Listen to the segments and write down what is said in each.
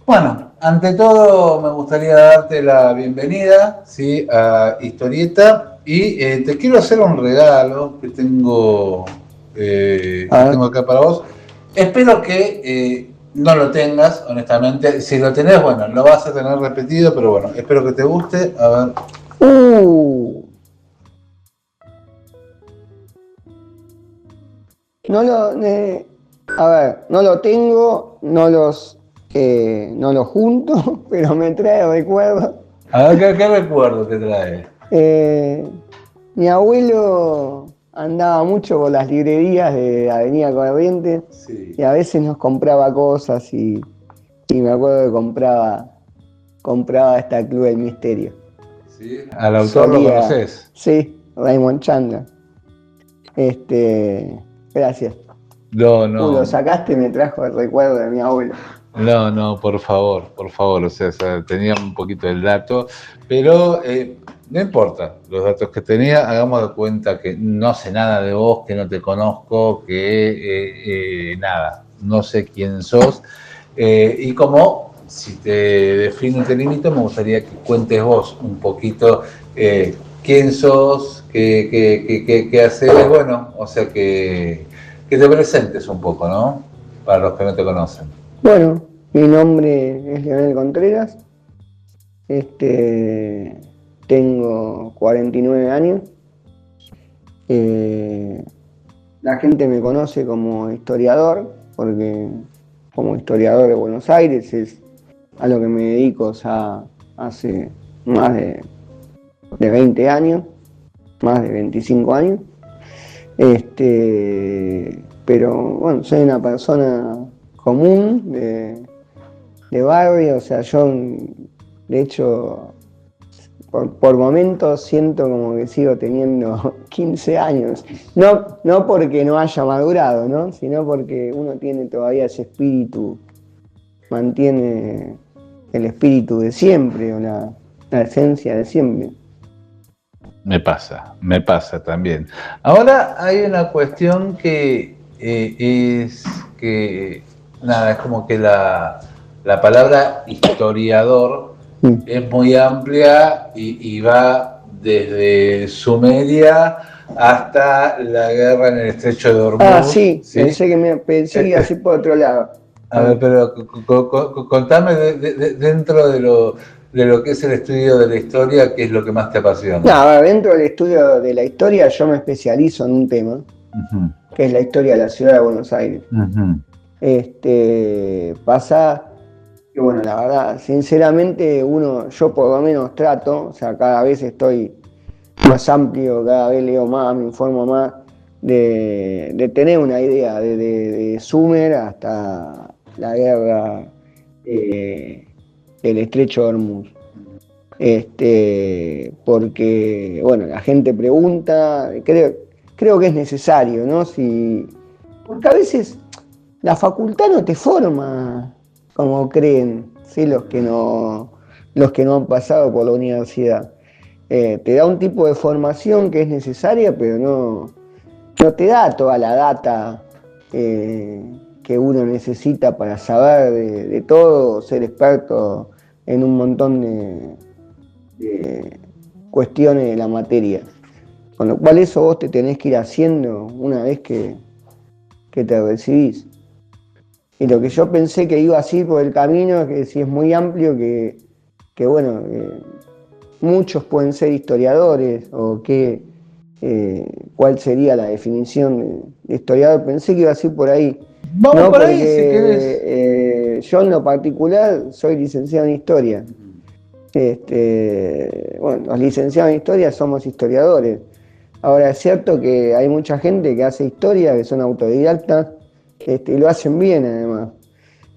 Bueno, ante todo me gustaría darte la bienvenida, ¿sí?, a Historieta, y te quiero hacer un regalo que tengo acá para vos. Espero que no lo tengas, honestamente. Si lo tenés, bueno, lo vas a tener repetido, pero bueno, espero que te guste. A ver. No lo tengo, no lo junto, pero me trae recuerdos. A ver, ¿qué recuerdo te trae? Mi abuelo andaba mucho por las librerías de Avenida Corrientes, Sí. y a veces nos compraba cosas y me acuerdo que compraba hasta Club del Misterio. ¿Sí? ¿Al autor lo conoces? Sí, Raymond Chandler. Gracias. No. Lo sacaste y me trajo el recuerdo de mi abuelo. No, por favor, o sea, tenía un poquito del dato, pero no importa los datos que tenía, hagamos de cuenta que no sé nada de vos, que no te conozco, que nada, no sé quién sos, y como si te defino y te limito, me gustaría que cuentes vos un poquito quién sos, qué haces, bueno, o sea, que te presentes un poco, ¿no? Para los que no te conocen. Bueno, mi nombre es Leonel Contreras, tengo 49 años, la gente me conoce como historiador, porque como historiador de Buenos Aires es a lo que me dedico ya hace más de 20 años, más de 25 años, pero bueno, soy una persona común de barrio, o sea, yo de hecho por momentos siento como que sigo teniendo 15 años, no porque no haya madurado, ¿no?, sino porque uno tiene todavía ese espíritu, mantiene el espíritu de siempre o la esencia de siempre. Me pasa también. Ahora hay una cuestión que es que, nada, es como que la palabra historiador es muy amplia y va desde Sumeria hasta la guerra en el estrecho de Hormuz. Sí, ¿sí? pensé que iba así por otro lado. A ver, pero contame dentro de lo que es el estudio de la historia, ¿qué es lo que más te apasiona? Dentro del estudio de la historia yo me especializo en un tema, que es la historia de la ciudad de Buenos Aires. Pasa que, bueno, la verdad, sinceramente, yo por lo menos trato, o sea, cada vez estoy más amplio, cada vez leo más, me informo más, de tener una idea, de Sumer hasta la guerra del estrecho de Hormuz. Porque, bueno, la gente pregunta, creo que es necesario, ¿no? Porque a veces la facultad no te forma como creen, ¿sí?, los que no han pasado por la universidad. Te da un tipo de formación que es necesaria, pero no te da toda la data que uno necesita para saber de todo, ser experto en un montón de cuestiones de la materia. Con lo cual eso vos te tenés que ir haciendo una vez que te recibís. Y lo que yo pensé que iba así por el camino, que si es muy amplio, que bueno, muchos pueden ser historiadores, o cuál sería la definición de historiador. Pensé que iba así por ahí. Vamos por ahí, si querés. Yo en lo particular soy licenciado en historia. Bueno, los licenciados en historia somos historiadores. Ahora es cierto que hay mucha gente que hace historia, que son autodidactas, y lo hacen bien además,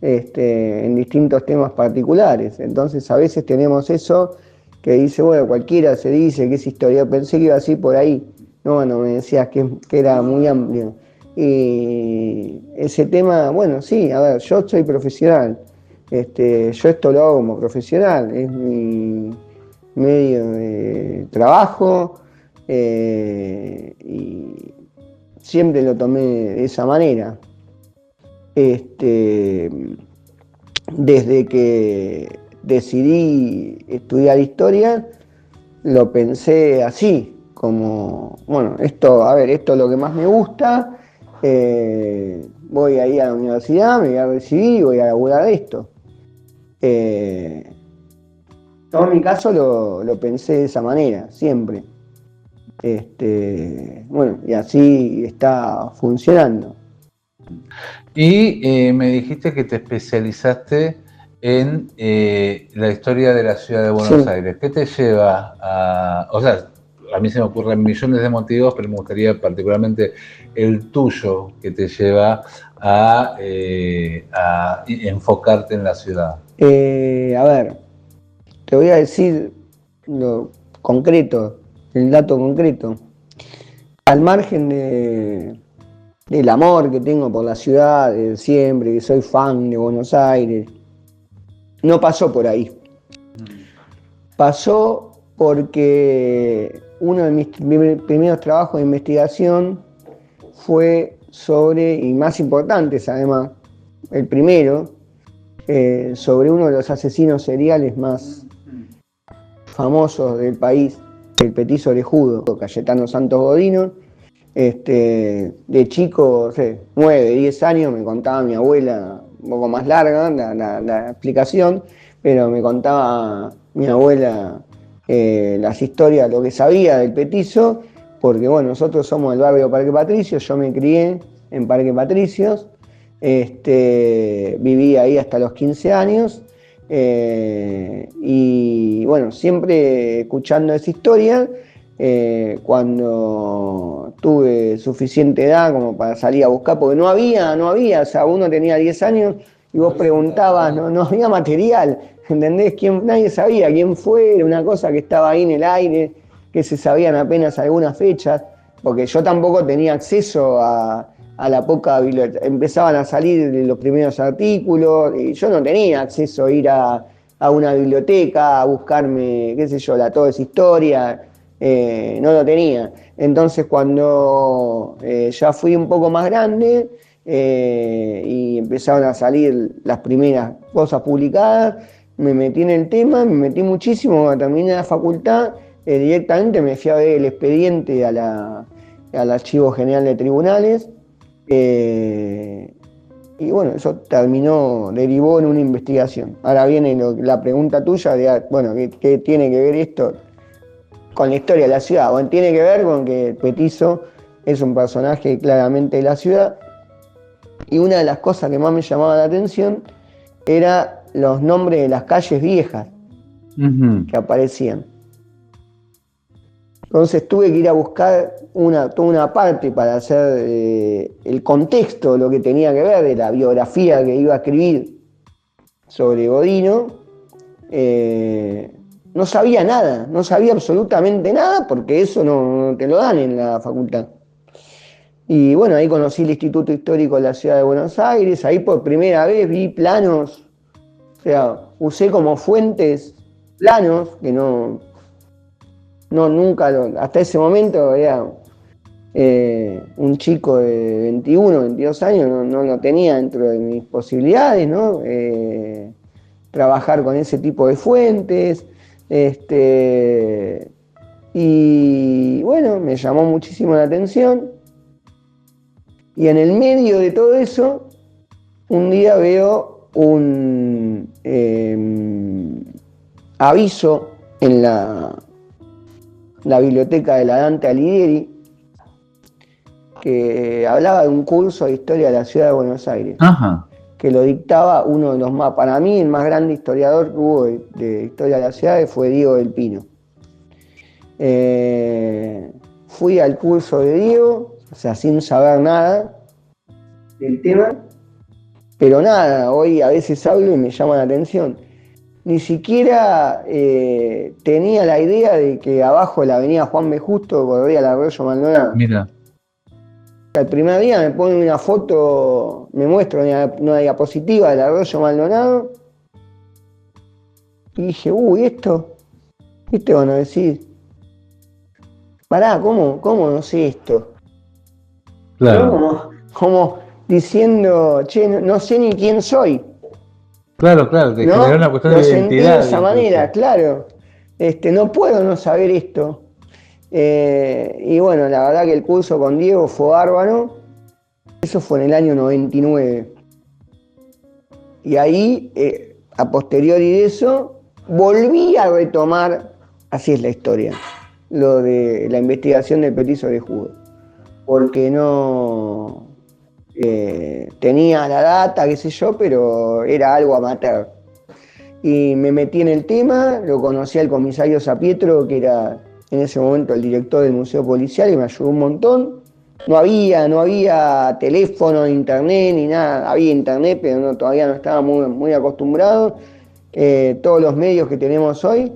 en distintos temas particulares. Entonces a veces tenemos eso, que dice, bueno, cualquiera se dice que es historia, pensé que iba así por ahí, no, bueno, me decías que era muy amplio. Y ese tema, bueno, sí, a ver, yo soy profesional, yo esto lo hago como profesional, es mi medio de trabajo, y siempre lo tomé de esa manera. Desde que decidí estudiar historia, lo pensé así, como, bueno, esto es lo que más me gusta, voy a ir a la universidad, me voy a recibir y voy a laburar de esto. Yo en mi caso lo pensé de esa manera, siempre. Bueno, y así está funcionando. Y me dijiste que te especializaste en la historia de la ciudad de Buenos Sí. Aires. ¿Qué te lleva a...? O sea, a mí se me ocurren millones de motivos, pero me gustaría particularmente el tuyo que te lleva a enfocarte en la ciudad. A ver, te voy a decir lo concreto, el dato concreto. Al margen del amor que tengo por la ciudad, de siempre, que soy fan de Buenos Aires, no pasó por ahí. Pasó porque uno de mis primeros trabajos de investigación fue sobre, y más importantes además, el primero, sobre uno de los asesinos seriales más famosos del país, el Petiso Orejudo, Cayetano Santos Godino. De chico, no sé, 9, 10 años, me contaba mi abuela, un poco más larga la explicación, pero me contaba mi abuela las historias, lo que sabía del Petizo, porque bueno, nosotros somos del barrio Parque Patricios, yo me crié en Parque Patricios, viví ahí hasta los 15 años, y bueno, siempre escuchando esa historia. Cuando tuve suficiente edad como para salir a buscar, porque no había, o sea, uno tenía 10 años y vos preguntabas, no había material, ¿entendés? Nadie sabía quién fue, era una cosa que estaba ahí en el aire, que se sabían apenas algunas fechas, porque yo tampoco tenía acceso a la poca biblioteca, empezaban a salir los primeros artículos, y yo no tenía acceso a ir a una biblioteca, a buscarme, qué sé yo, toda esa historia. No lo tenía. Entonces cuando ya fui un poco más grande y empezaron a salir las primeras cosas publicadas, me metí en el tema, me metí muchísimo. Cuando terminé la facultad, directamente me fui a ver el expediente al Archivo General de Tribunales. Y bueno, eso derivó en una investigación. Ahora viene la pregunta tuya de, bueno, ¿qué tiene que ver esto con la historia de la ciudad? Bueno, tiene que ver con que Petizo es un personaje claramente de la ciudad, y una de las cosas que más me llamaba la atención era los nombres de las calles viejas que aparecían. Entonces tuve que ir a buscar toda una parte para hacer el contexto de lo que tenía que ver, de la biografía que iba a escribir sobre Godino. No sabía nada, no sabía absolutamente nada, porque eso no te lo dan en la facultad. Y bueno, ahí conocí el Instituto Histórico de la Ciudad de Buenos Aires, ahí por primera vez vi planos, o sea, usé como fuentes planos, que nunca, hasta ese momento era un chico de 21, 22 años, no lo tenía dentro de mis posibilidades, ¿no? Trabajar con ese tipo de fuentes. Y bueno, me llamó muchísimo la atención. Y en el medio de todo eso, un día veo un aviso en la biblioteca de la Dante Alighieri, que hablaba de un curso de historia de la ciudad de Buenos Aires. Ajá. Que lo dictaba uno de los más, para mí, el más grande historiador que hubo de historia de la ciudad, fue Diego del Pino. Fui al curso de Diego, o sea, sin saber nada del tema, pero nada, hoy a veces hablo y me llama la atención. ni siquiera tenía la idea de que abajo de la avenida Juan B. Justo corría el arroyo Maldonado. Mira. El primer día me ponen una foto, me muestra una diapositiva del arroyo Maldonado y dije, esto, ¿viste? Van a decir, pará, ¿cómo no sé esto? Claro. Como diciendo, che, no sé ni quién soy. Claro, te generó una cuestión Lo de sentí identidad. de esa manera, claro. No puedo no saber esto. Y bueno, la verdad que el curso con Diego fue bárbaro. Eso fue en el año 99. Y ahí, a posteriori de eso, volví a retomar, así es la historia, lo de la investigación del petiso orejudo. Porque no tenía la data, qué sé yo, pero era algo amateur. Y me metí en el tema, lo conocí al comisario Zapietro, que era en ese momento el director del Museo Policial, y me ayudó un montón. No había teléfono, internet, ni nada. Había internet, pero todavía no estaba muy acostumbrado. Todos los medios que tenemos hoy,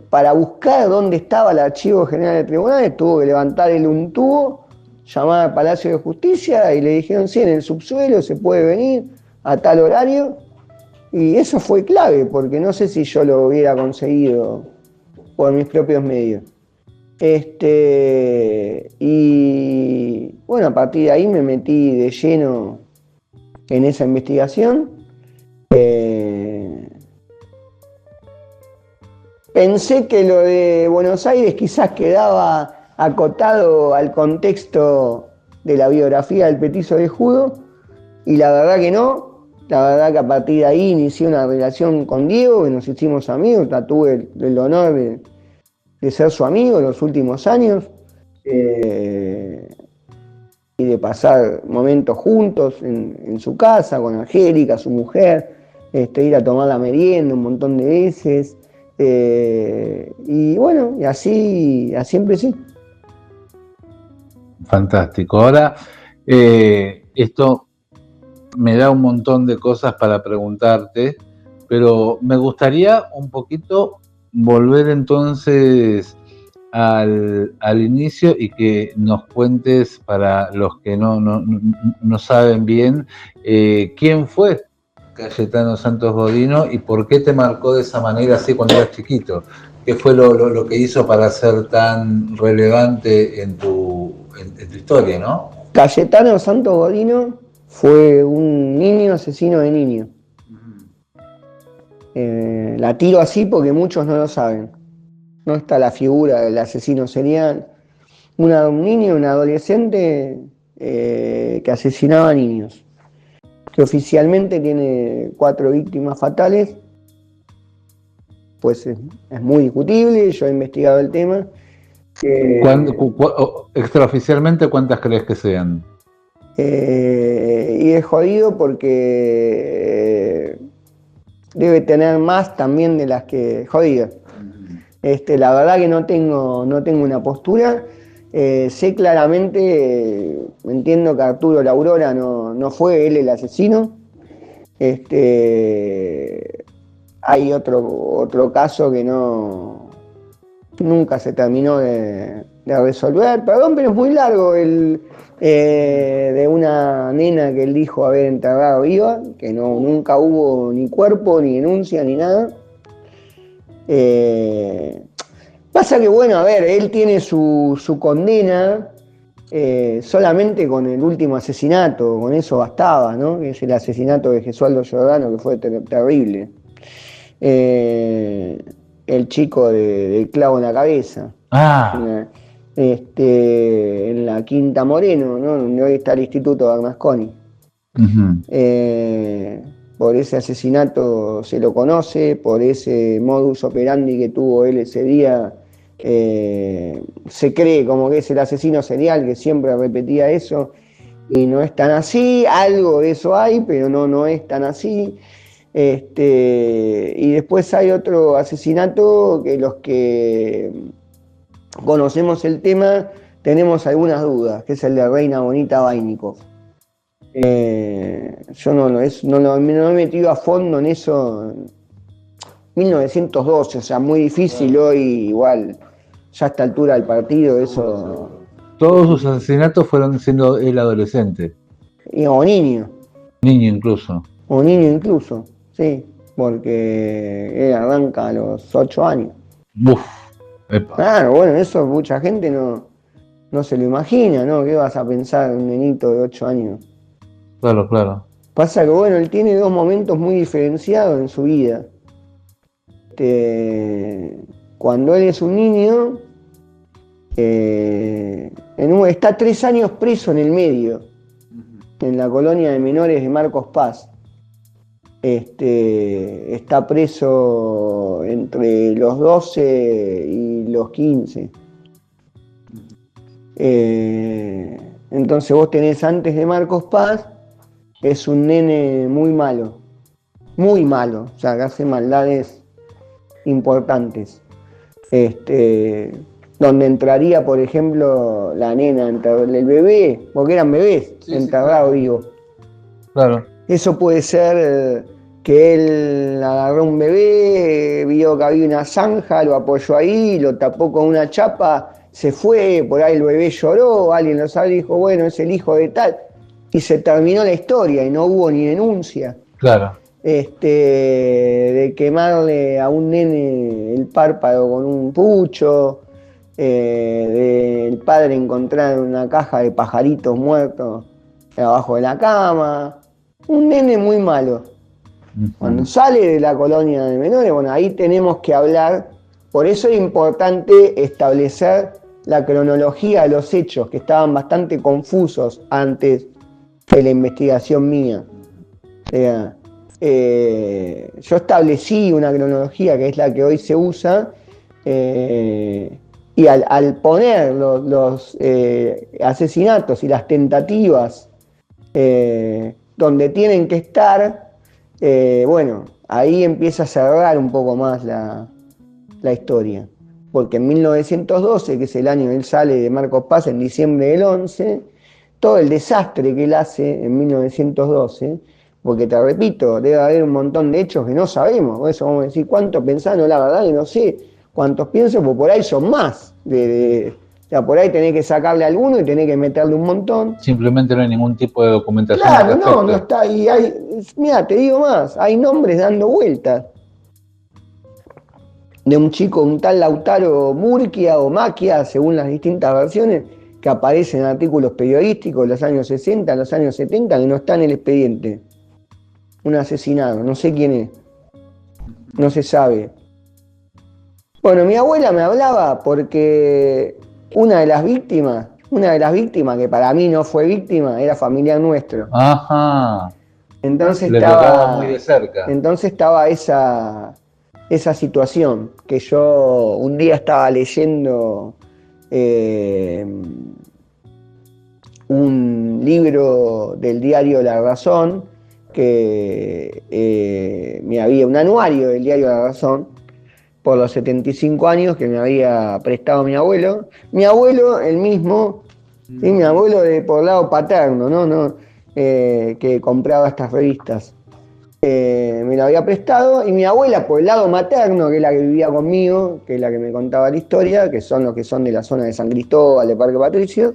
para buscar dónde estaba el Archivo General de Tribunales, tuvo que levantar un tubo, llamar al Palacio de Justicia y le dijeron, sí, en el subsuelo se puede venir a tal horario. Y eso fue clave, porque no sé si yo lo hubiera conseguido por mis propios medios. Y bueno, a partir de ahí me metí de lleno en esa investigación. Pensé que lo de Buenos Aires quizás quedaba acotado al contexto de la biografía del petiso orejudo, y la verdad que no. La verdad que a partir de ahí inicié una relación con Diego, que nos hicimos amigos, tuve el honor de ser su amigo en los últimos años, y de pasar momentos juntos en su casa, con Angélica, su mujer, ir a tomar la merienda un montón de veces, y bueno, y así empecé. Fantástico. Ahora, esto me da un montón de cosas para preguntarte, pero me gustaría un poquito volver entonces al inicio y que nos cuentes, para los que no saben bien, quién fue Cayetano Santos Godino y por qué te marcó de esa manera así cuando eras chiquito. ¿Qué fue lo que hizo para ser tan relevante en tu historia, no? Cayetano Santos Godino fue un niño asesino de niños. La tiro así porque muchos no lo saben. No está la figura del asesino serial. Un niño, un adolescente que asesinaba niños. Que oficialmente tiene 4 víctimas fatales. Pues es muy discutible, yo he investigado el tema. Extraoficialmente, ¿cuántas crees que sean? Y es jodido porque debe tener más también de las que jodidas. La verdad que no tengo una postura. Sé claramente, entiendo que Arturo La Aurora no fue él el asesino. Hay otro caso que nunca se terminó de resolver. Perdón, pero es muy largo, de una nena que él dijo haber enterrado viva, que nunca hubo ni cuerpo, ni denuncia, ni nada. Pasa que, bueno, a ver, él tiene su condena solamente con el último asesinato, con eso bastaba, ¿no? Que es el asesinato de Gesualdo Giordano, que fue terrible. El chico del clavo en la cabeza. En la Quinta Moreno, ¿no? Donde hoy está el Instituto Bernasconi. Por ese asesinato se lo conoce, por ese modus operandi que tuvo él ese día, se cree como que es el asesino serial que siempre repetía eso, y no es tan así. Algo de eso hay, pero no es tan así. Y después hay otro asesinato que los que conocemos el tema tenemos algunas dudas, que es el de Reina Bonita Vainikov. Yo no me he metido a fondo en eso, 1912, o sea, muy difícil hoy, igual, ya a esta altura del partido, eso. Todos sus asesinatos fueron siendo él adolescente, O niño, niño incluso. sí, porque él arranca a los 8 años. Uf, epa. Claro, bueno, eso mucha gente no se lo imagina, ¿no? ¿Qué vas a pensar un nenito de 8 años? Claro, claro. Pasa que, bueno, él tiene dos momentos muy diferenciados en su vida. Cuando él es un niño, está 3 años preso en el medio, en la colonia de menores de Marcos Paz. Está preso entre los 12 y los 15. Entonces vos tenés antes de Marcos Paz, es un nene muy malo, o sea, que hace maldades importantes. Donde entraría, por ejemplo, la nena, el bebé, porque eran bebés, sí, enterrados vivos. Claro. Eso puede ser que él agarró un bebé, vio que había una zanja, lo apoyó ahí, lo tapó con una chapa, se fue, por ahí el bebé lloró, alguien lo sabe y dijo, bueno, es el hijo de tal, y se terminó la historia y no hubo ni denuncia. Claro. De quemarle a un nene el párpado con un pucho, del padre encontrar una caja de pajaritos muertos abajo de la cama. Un nene muy malo. Cuando sale de la colonia de menores, bueno, ahí tenemos que hablar. Por eso es importante establecer la cronología de los hechos, que estaban bastante confusos antes de la investigación mía. Yo establecí una cronología que es la que hoy se usa, y al poner los asesinatos y las tentativas donde tienen que estar, bueno, ahí empieza a cerrar un poco más la historia. Porque en 1912, que es el año que él sale de Marcos Paz, en diciembre del 11, todo el desastre que él hace en 1912, porque te repito, debe haber un montón de hechos que no sabemos, por eso vamos a decir cuántos pensás, no, la verdad que no sé cuántos pienso, porque por ahí son más. O sea, por ahí tenés que sacarle alguno y tenés que meterle un montón. Simplemente no hay ningún tipo de documentación. Claro, no está. Y mira, te digo más, hay nombres dando vueltas. De un chico, un tal Lautaro Murquia o Maquia, según las distintas versiones, que aparece en artículos periodísticos de los años 60, los años 70, que no está en el expediente. Un asesinado, no sé quién es. No se sabe. Bueno, mi abuela me hablaba porque una de las víctimas que para mí no fue víctima, era familiar nuestro. Ajá. Entonces le tocaba muy de cerca. Entonces estaba esa situación, que yo un día estaba leyendo un libro del diario La Razón, que un anuario del diario La Razón, por los 75 años que me había prestado mi abuelo. Mi abuelo, el mismo, ¿sí? Mi abuelo por lado paterno, ¿no? Que compraba estas revistas. Me lo había prestado, y mi abuela por el lado materno, que es la que vivía conmigo, que es la que me contaba la historia, que son los que son de la zona de San Cristóbal, de Parque Patricio.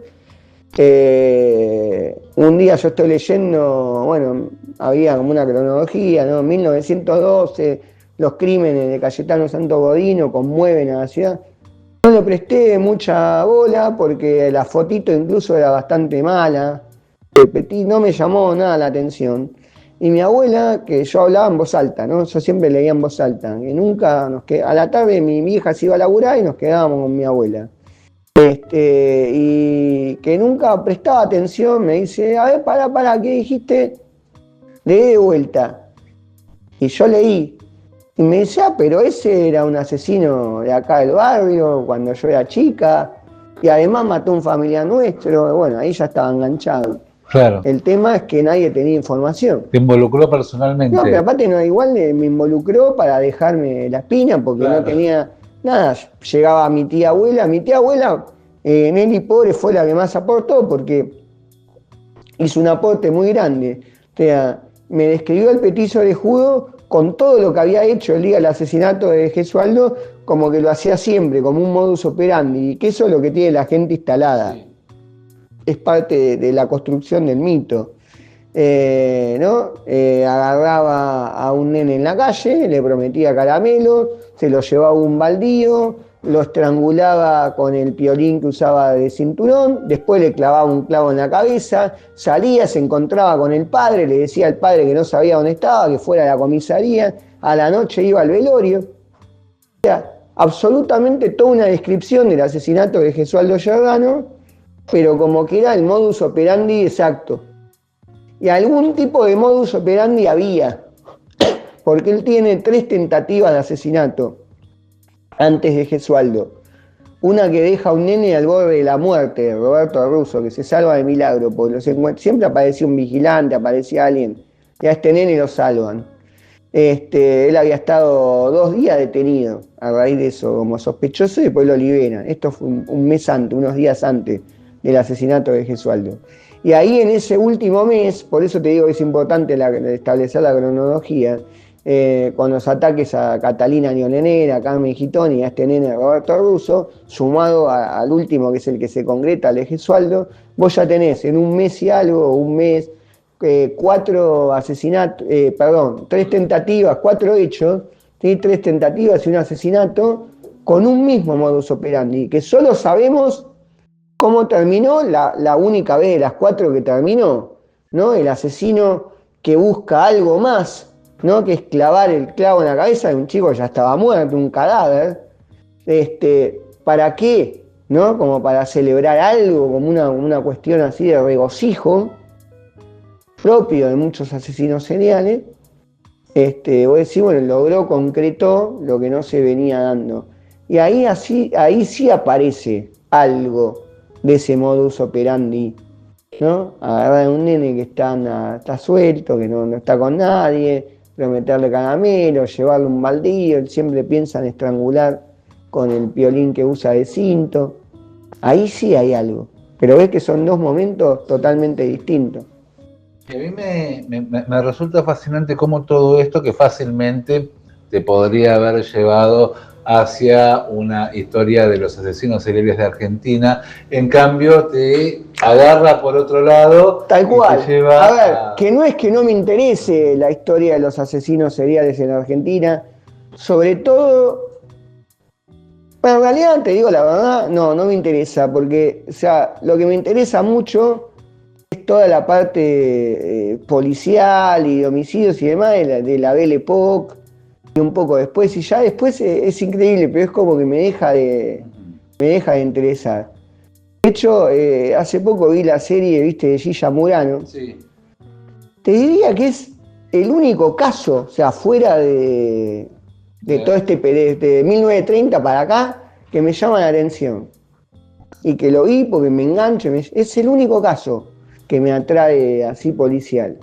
Un día yo estoy leyendo, bueno, había como una cronología, ¿no? 1912, los crímenes de Cayetano Santo Godino conmueven a la ciudad. No le presté mucha bola porque la fotito incluso era bastante mala. No me llamó nada la atención. Y mi abuela, que yo hablaba en voz alta, ¿no? Yo siempre leía en voz alta. Que nunca a la tarde mi hija se iba a laburar y nos quedábamos con mi abuela. Y que nunca prestaba atención, me dice, a ver, pará, ¿qué dijiste? Leí de vuelta. Y yo leí. Y me dice, pero ese era un asesino de acá del barrio, cuando yo era chica, y además mató a un familiar nuestro. Bueno, ahí ya estaba enganchado. Claro. El tema es que nadie tenía información. ¿Te involucró personalmente? No, pero aparte igual me involucró para dejarme la espina, porque claro, no tenía nada. Llegaba mi tía abuela, Nelly pobre fue la que más aportó, porque hizo un aporte muy grande. O sea, me describió el petiso orejudo con todo lo que había hecho el día del asesinato de Gesualdo, como que lo hacía siempre, como un modus operandi, y que eso es lo que tiene la gente instalada. Sí. Es parte de la construcción del mito. ¿No? Agarraba a un nene en la calle, le prometía caramelo, se lo llevaba a un baldío, lo estrangulaba con el piolín que usaba de cinturón, después le clavaba un clavo en la cabeza, salía, se encontraba con el padre, le decía al padre que no sabía dónde estaba, que fuera a la comisaría, a la noche iba al velorio. O sea, absolutamente toda una descripción del asesinato de Gesualdo Giordano, pero como que era el modus operandi exacto. Y algún tipo de modus operandi había, porque él tiene 3 tentativas de asesinato antes de Gesualdo. Una que deja a un nene al borde de la muerte, Roberto Russo, que se salva de milagro, porque siempre aparecía un vigilante, aparecía alguien, y a este nene lo salvan. Él había estado 2 días detenido a raíz de eso, como sospechoso, y después lo liberan. Esto fue un mes antes, unos días antes del asesinato de Gesualdo. Y ahí en ese último mes, por eso te digo que es importante establecer la cronología, con los ataques a Catalina Ñolenera, a Carmen Gitoni y a este nene Roberto Russo, sumado al último que es el que se concreta, el de Gesualdo, vos ya tenés en un mes y algo, un mes, 4 asesinatos, 3 tentativas, 4 hechos, ¿sí? 3 tentativas y un asesinato con un mismo modus operandi, que solo sabemos cómo terminó, la única vez de las 4 que terminó, ¿no? El asesino que busca algo más, ¿no? Que es clavar el clavo en la cabeza de un chico que ya estaba muerto, un cadáver. ¿Para qué? ¿No? Como para celebrar algo, como una cuestión así de regocijo, propio de muchos asesinos seriales. Vos decís, bueno, logró, concretó lo que no se venía dando. Y ahí sí aparece algo de ese modus operandi, ¿no? Agarrar a un nene que está suelto, que no está con nadie, prometerle caramelo, llevarle un baldío, él siempre piensa en estrangular con el piolín que usa de cinto. Ahí sí hay algo, pero ves que son 2 momentos totalmente distintos. A mí me resulta fascinante cómo todo esto que fácilmente te podría haber llevado hacia una historia de los asesinos seriales de Argentina, en cambio te agarra por otro lado. Tal cual. Y te lleva a ver, que no es que no me interese la historia de los asesinos seriales en Argentina, sobre todo, bueno, en realidad te digo la verdad, no me interesa, porque, o sea, lo que me interesa mucho es toda la parte policial y de homicidios y demás de la Belle Époque, y un poco después, y ya después es increíble, pero es como que me deja de interesar. De hecho, hace poco vi la serie, viste, de Gilla Murano. Sí. Te diría que es el único caso, o sea, fuera de todo de 1930 para acá, que me llama la atención. Y que lo vi porque me engancho, es el único caso que me atrae así policial.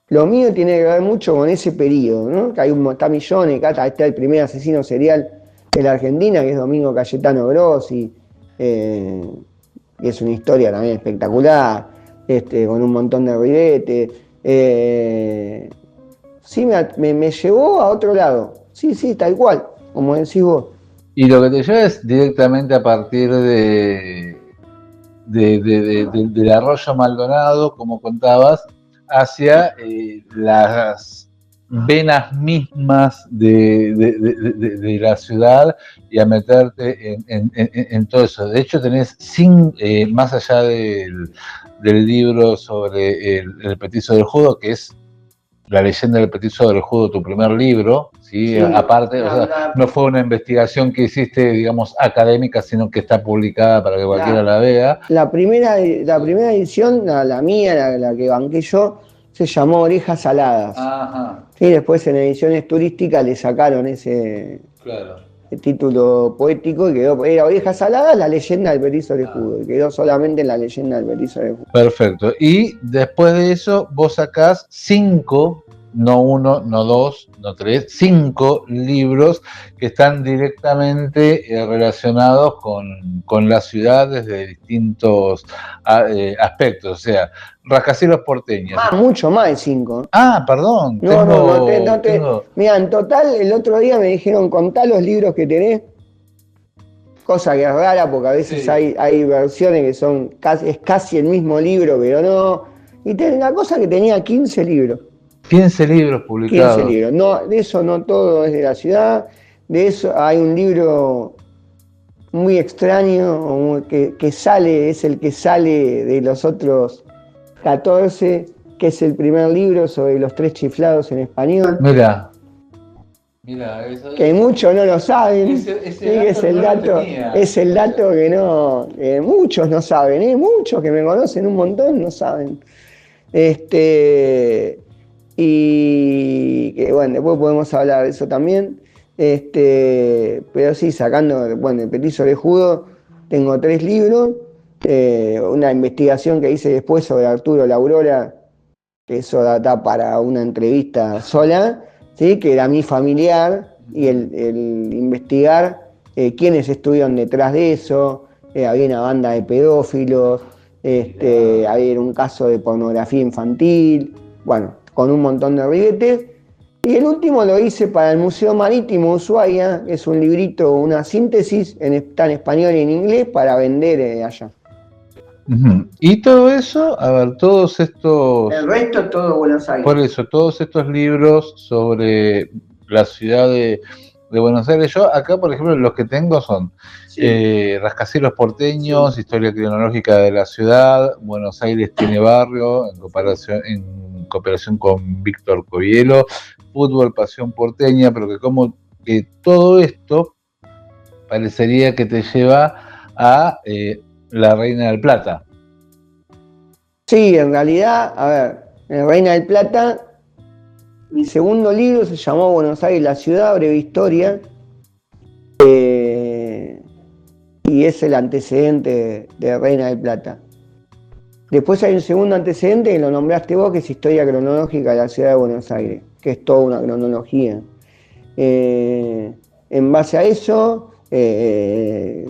Lo mío tiene que ver mucho con ese periodo, ¿no? Que está Millones, acá está el primer asesino serial de la Argentina, que es Domingo Cayetano Grossi, que es una historia también espectacular, con un montón de ribetes. Sí, me llevó a otro lado. Sí, tal cual, como decís vos. Y lo que te lleva es directamente a partir del Arroyo Maldonado, como contabas, hacia las venas mismas de la ciudad y a meterte en todo eso. De hecho, tenés, más allá del libro sobre el petiso del judo, que es La leyenda del petiso del judo, tu primer libro, ¿sí? Aparte, o sea, no fue una investigación que hiciste, digamos, académica, sino que está publicada para que cualquiera la vea. La primera edición, la mía, la que banqué yo, se llamó Orejas Aladas. Ajá. Sí, después en ediciones turísticas le sacaron ese título poético y quedó, era Orejas Aladas, la leyenda del petiso del judo, y quedó solamente en la leyenda del petiso del judo. Perfecto. Y después de eso, vos sacás 5 no uno, no dos, no tres, 5 libros que están directamente relacionados con la ciudad desde distintos aspectos. O sea, Rascacielos porteños. Mucho más de 5. Perdón. No. Mira, en total, el otro día me dijeron, contá los libros que tenés. Cosa que es rara porque a veces hay versiones que son es casi el mismo libro, pero no. Y la cosa que tenía 15 libros. 15 libros publicados. 15 libros. No, de eso no todo es de la ciudad. De eso hay un libro muy extraño que sale, es el que sale de los otros 14, que es el primer libro sobre los 3 chiflados en español. Mira, que muchos no lo saben. Es el dato que no, muchos no saben, muchos que me conocen un montón no saben. Y que bueno, después podemos hablar de eso también. Pero sí, sacando, bueno, el Petit Orejudo, tengo 3 libros, una investigación que hice después sobre Arturo La Aurora, que eso da para una entrevista sola, ¿sí? Que era mi familiar, y el investigar quiénes estuvieron detrás de eso. Había una banda de pedófilos, había un caso de pornografía infantil, bueno, con un montón de ribetes. Y el último lo hice para el Museo Marítimo Ushuaia, es un librito, una síntesis, está en español y en inglés, para vender allá. Y todo eso, a ver, todos estos... El resto todo Buenos Aires. Por eso, todos estos libros sobre la ciudad de Buenos Aires, yo acá, por ejemplo, los que tengo son Rascacielos porteños, Historia cronológica de la ciudad, Buenos Aires tiene barrio, en cooperación con Víctor Covielo, Fútbol, Pasión porteña, pero que como todo esto parecería que te lleva a La Reina del Plata. Sí, en realidad, a ver, La Reina del Plata, mi segundo libro se llamó Buenos Aires, la ciudad, breve historia, y es el antecedente de Reina del Plata. Después hay un segundo antecedente que lo nombraste vos, que es Historia cronológica de la ciudad de Buenos Aires, que es toda una cronología. En base a eso,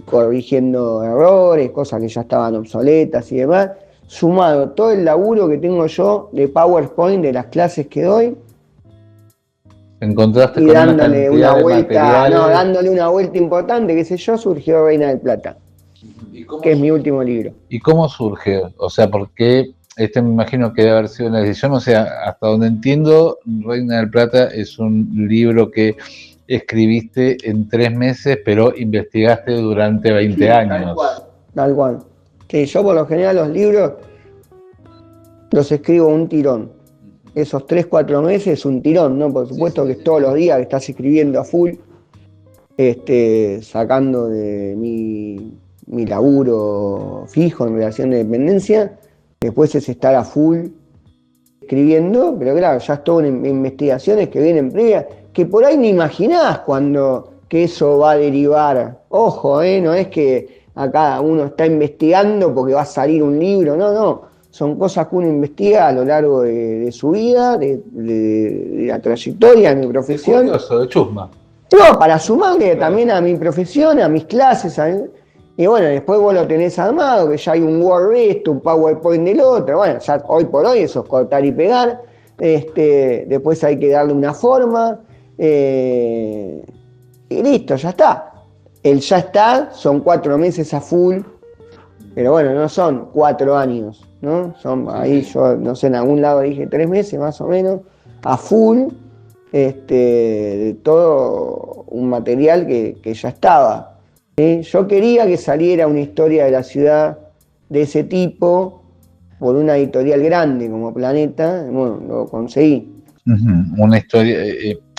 corrigiendo errores, cosas que ya estaban obsoletas y demás, sumado todo el laburo que tengo yo de PowerPoint de las clases que doy, encontraste y con dándole una vuelta, dándole una vuelta importante, qué sé yo, surgió Reina del Plata, que es mi último libro. ¿Y cómo surge? O sea, porque me imagino que debe haber sido una decisión, o sea, hasta donde entiendo, Reina del Plata es un libro que escribiste en 3 meses, pero investigaste durante 20 años. Tal cual. Sí, yo por lo general los libros los escribo un tirón. Esos 3-4 meses un tirón, ¿no? Por supuesto que es todos los días que estás escribiendo a full, sacando de mi laburo fijo en relación de dependencia. Después es estar a full escribiendo, pero claro, ya es todo en investigaciones que vienen previas, que por ahí ni imaginás que eso va a derivar. Ojo, no es que acá uno está investigando porque va a salir un libro, no. Son cosas que uno investiga a lo largo de su vida, de la trayectoria, de mi profesión. Curioso, de chusma. No, para sumarle también a mi profesión, a mis clases. Y bueno, después vos lo tenés armado, que ya hay un Word de esto, un PowerPoint del otro. Bueno, ya hoy por hoy eso es cortar y pegar. Después hay que darle una forma. Y listo, ya está. El ya está, son 4 meses a full. Pero bueno, no son 4 años, ¿no? Son ahí, yo no sé, en algún lado dije 3 meses más o menos, a full, de todo un material que ya estaba. Yo quería que saliera una historia de la ciudad de ese tipo por una editorial grande como Planeta, bueno, lo conseguí. Una historia,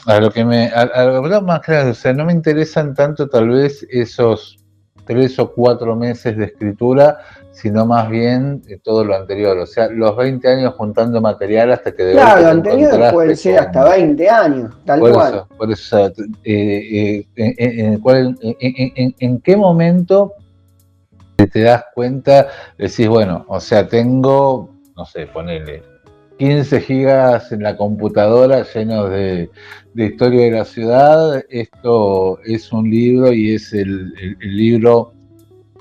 a lo que más claro, o sea, no me interesan tanto tal vez esos 3 o 4 meses de escritura, sino más bien todo lo anterior, o sea, los 20 años juntando material hasta que de claro, lo anterior puede ser hasta 20 años, tal cual. Por eso, ¿en qué momento te das cuenta, decís, bueno, o sea, tengo, no sé, ponele 15 gigas en la computadora llenos de historia de la ciudad. Esto es un libro y es el libro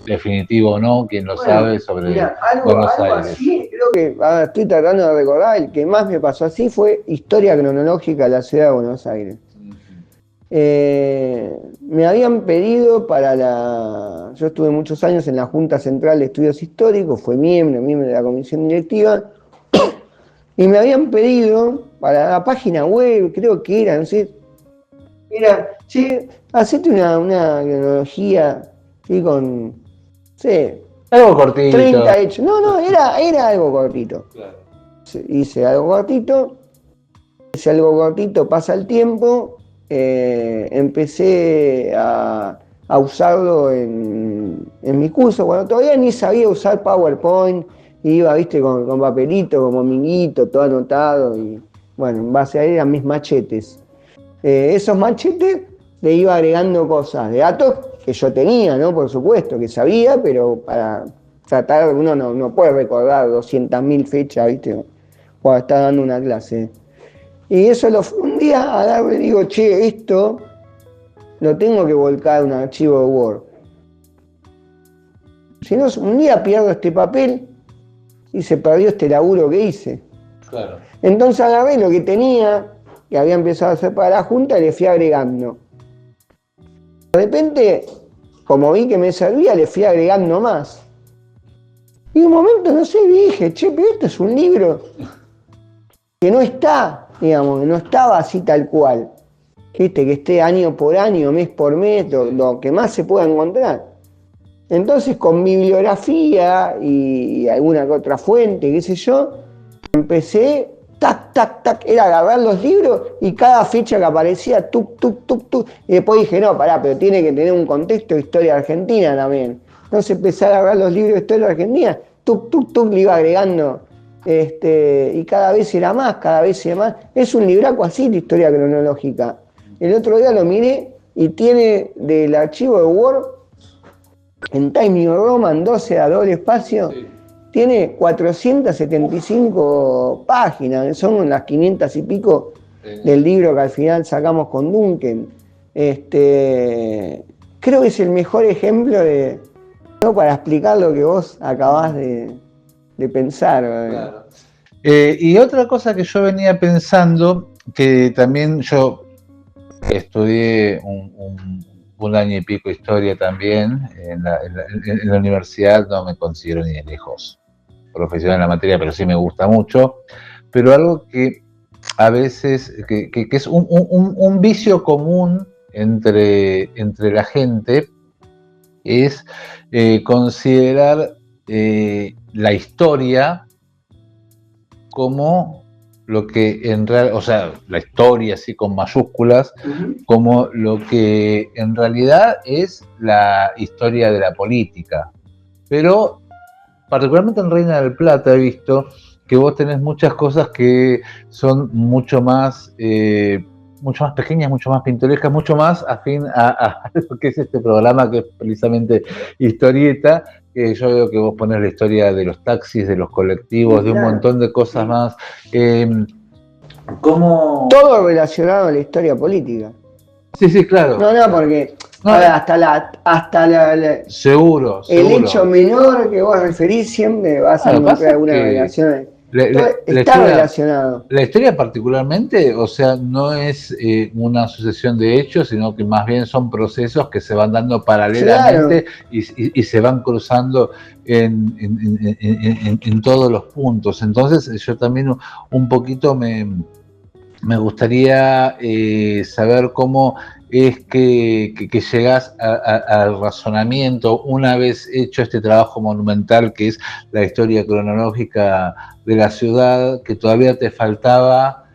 definitivo, ¿no? Quien lo sabe sobre mira, Buenos algo Aires. así, creo que estoy tratando de recordar, el que más me pasó así fue Historia Cronológica de la Ciudad de Buenos Aires. Me habían pedido yo estuve muchos años en la Junta Central de Estudios Históricos, fue miembro de la comisión directiva, y me habían pedido para la página web, creo que era, no sé, che, hacete una cronología, ¿sí? Con, sí, Algo cortito. 30 hechos. No, era algo cortito. Claro. Hice algo cortito, pasa el tiempo, empecé a usarlo en mi curso, cuando todavía ni sabía usar PowerPoint, iba, viste, con papelito, como minguito, todo anotado, y bueno, en base a eran mis machetes. Esos machetes le iba agregando cosas, de datos que yo tenía, ¿no? Por supuesto, que sabía, pero para tratar, uno no puede recordar 200.000 fechas, viste, cuando está dando una clase. Y eso un día agarro y digo, che, esto lo tengo que volcar a un archivo de Word. Si no, un día pierdo este papel y se perdió este laburo que hice. Claro. Entonces agarré lo que tenía, que había empezado a hacer para la Junta, y le fui agregando. De repente, como vi que me servía, le fui agregando más. Y un momento, no sé, dije, che, pero esto es un libro que no está, digamos, que no estaba así tal cual. Viste, que esté año por año, mes por mes, lo que más se pueda encontrar. Entonces, con bibliografía y alguna que otra fuente, qué sé yo, empecé, tac, era agarrar los libros y cada fecha que aparecía, tuc. Y después dije, no, pará, pero tiene que tener un contexto de historia argentina también. Entonces empecé a agarrar los libros de historia argentina, tuc, le iba agregando. Y cada vez era más. Es un libraco así de historia cronológica. El otro día lo miré y tiene del archivo de Word, en Times New Roman 12 a doble espacio, sí. Tiene 475 páginas, son las 500 y pico del libro que al final sacamos con Duncan. Creo que es el mejor ejemplo ¿no? Para explicar lo que vos acabás de pensar. Claro. Y otra cosa que yo venía pensando, que también yo estudié un año y pico historia también en la universidad, no me considero ni de lejos profesional en la materia, pero sí me gusta mucho, pero algo que a veces, que es un vicio común entre la gente, es considerar la historia como lo que en realidad, o sea, la historia así con mayúsculas, como lo que en realidad es la historia de la política. Pero particularmente en Reina del Plata he visto que vos tenés muchas cosas que son mucho más pequeñas, mucho más pintorescas, mucho más afín a lo que es este programa, que es precisamente historieta. Yo veo que vos ponés la historia de los taxis, de los colectivos, de un montón de cosas más. ¿Cómo? Todo relacionado a la historia política. Sí, claro. No, porque seguro. El hecho menor que vos referís siempre vas a encontrar alguna relación. Está relacionado. La historia particularmente, o sea, no es una sucesión de hechos, sino que más bien son procesos que se van dando paralelamente, claro. y se van cruzando en todos los puntos. Entonces yo también un poquito me gustaría saber cómo es que llegás al razonamiento, una vez hecho este trabajo monumental que es la historia cronológica de la ciudad, que todavía te faltaba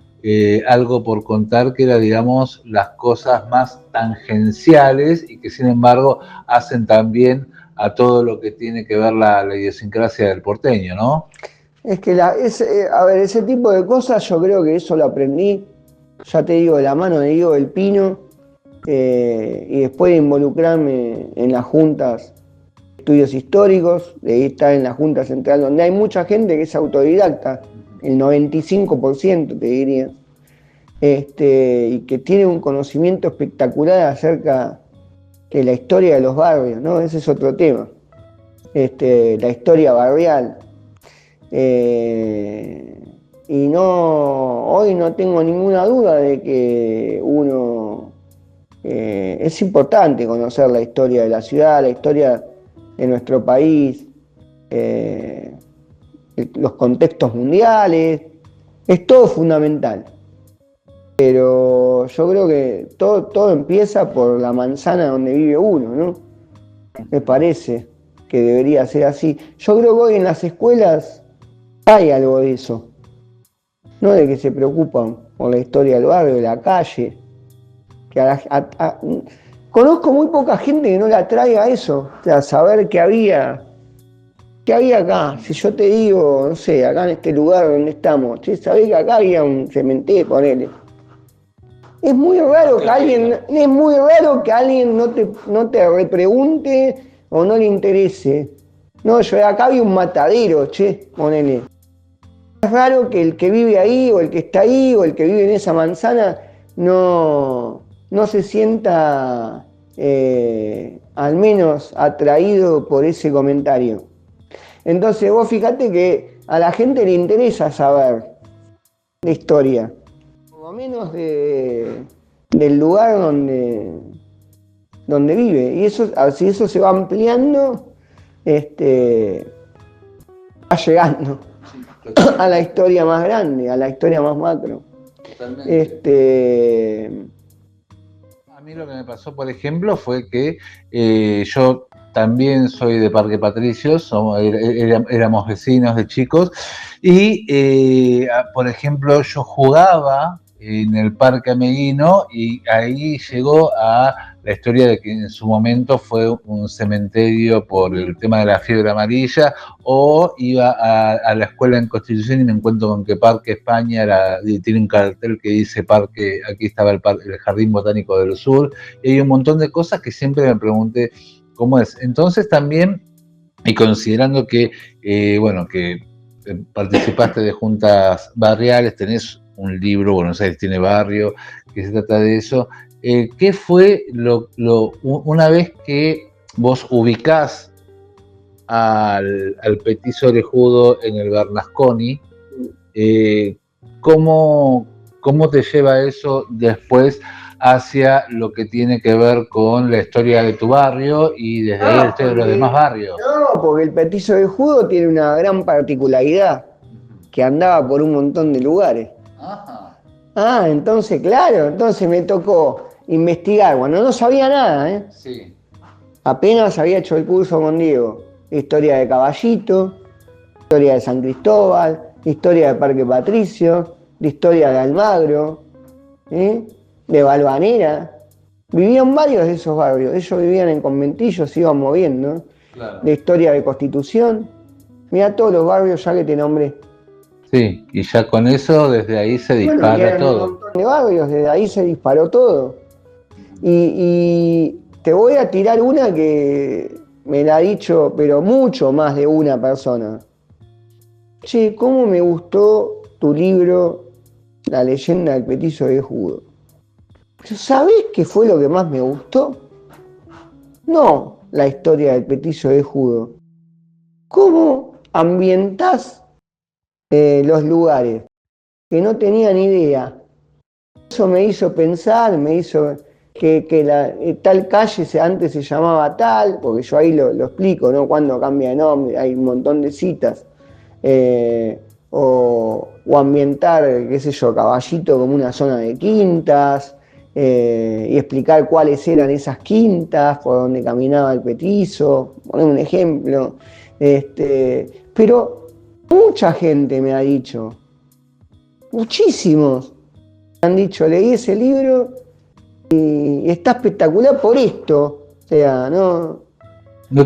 algo por contar, que era, digamos, las cosas más tangenciales y que sin embargo hacen también a todo lo que tiene que ver la idiosincrasia del porteño, ¿no? Es que ese tipo de cosas yo creo que eso lo aprendí, ya te digo, de la mano de Diego del Pino, y después de involucrarme en las juntas de estudios históricos, de estar en la Junta Central, donde hay mucha gente que es autodidacta. el 95% te diría, y que tiene un conocimiento espectacular acerca de la historia de los barrios, ¿no? Ese es otro tema, la historia barrial. Y hoy no tengo ninguna duda de que es importante conocer la historia de la ciudad, la historia de nuestro país, los contextos mundiales, es todo fundamental. Pero yo creo que todo empieza por la manzana donde vive uno, ¿no? Me parece que debería ser así. Yo creo que hoy en las escuelas hay algo de eso, no de que se preocupan por la historia del barrio, de la calle. Conozco muy poca gente que no le atraiga eso, o sea, saber qué había acá. Si yo te digo, no sé, acá en este lugar donde estamos, che, sabés que acá había un cementerio, ponele. Es muy raro que alguien no te repregunte o no le interese. No, acá había un matadero, che, ponele. Es raro que el que vive ahí, o el que está ahí, o el que vive en esa manzana, no se sienta al menos atraído por ese comentario. Entonces vos fíjate que a la gente le interesa saber la historia, por lo menos del lugar donde vive. Y eso, si eso se va ampliando, va llegando a la historia más grande, a la historia más macro. Totalmente. A mí lo que me pasó, por ejemplo, fue que yo también soy de Parque Patricios, éramos vecinos de chicos, y por ejemplo yo jugaba en el Parque Ameguino y ahí llegó a la historia de que en su momento fue un cementerio por el tema de la fiebre amarilla, o iba a la escuela en Constitución y me encuentro con que Parque España tiene un cartel que dice Parque, aquí estaba el Jardín Botánico del Sur, y hay un montón de cosas que siempre me pregunté cómo es. Entonces también, y considerando que, que participaste de juntas barriales, tenés un libro, Buenos Aires tiene barrio, que se trata de eso, ¿qué fue una vez que vos ubicás al petizo orejudo en el Bernasconi, ¿cómo te lleva eso después hacia lo que tiene que ver con la historia de tu barrio y desde ahí la historia de los demás barrios? No, porque el petizo orejudo tiene una gran particularidad, que andaba por un montón de lugares. Ajá. Entonces, claro, me tocó investigar. Bueno, no sabía nada, Sí. Apenas había hecho el curso con Diego. Historia de Caballito, historia de San Cristóbal, historia de Parque Patricio, de historia de Almagro, de Valvanera. Vivían varios de esos barrios. Ellos vivían en conventillos, se iban moviendo. Claro. De historia de Constitución. Mirá todos los barrios ya que te nombré. Sí, y ya con eso desde ahí se dispara todo. Un montón de barrios, desde ahí se disparó todo. Y te voy a tirar una que me la ha dicho, pero mucho más de una persona. Che, ¿cómo me gustó tu libro, La leyenda del petizo orejudo? ¿Pero sabés qué fue lo que más me gustó? No la historia del petizo orejudo. ¿Cómo ambientás los lugares? Que no tenía ni idea. Eso me hizo pensar, me hizo que tal calle antes se llamaba tal, porque yo ahí lo explico, ¿no? Cuando cambia de nombre, hay un montón de citas. O ambientar, qué sé yo, Caballito como una zona de quintas, y explicar cuáles eran esas quintas, por donde caminaba el petizo, poner un ejemplo. Pero mucha gente me ha dicho, muchísimos, me han dicho, leí ese libro y está espectacular por esto. O sea, no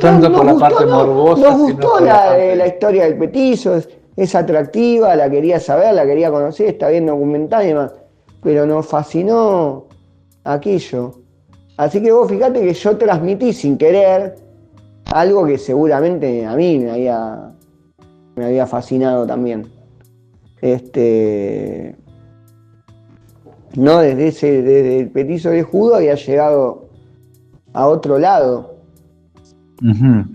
tanto por la parte morbosa. Nos gustó la historia del petizo, es atractiva, la quería saber, la quería conocer, está bien documentada y demás, pero nos fascinó aquello. Así que vos fíjate que yo transmití sin querer algo que seguramente a mí me había fascinado también. No, desde el petiso de judo había llegado a otro lado,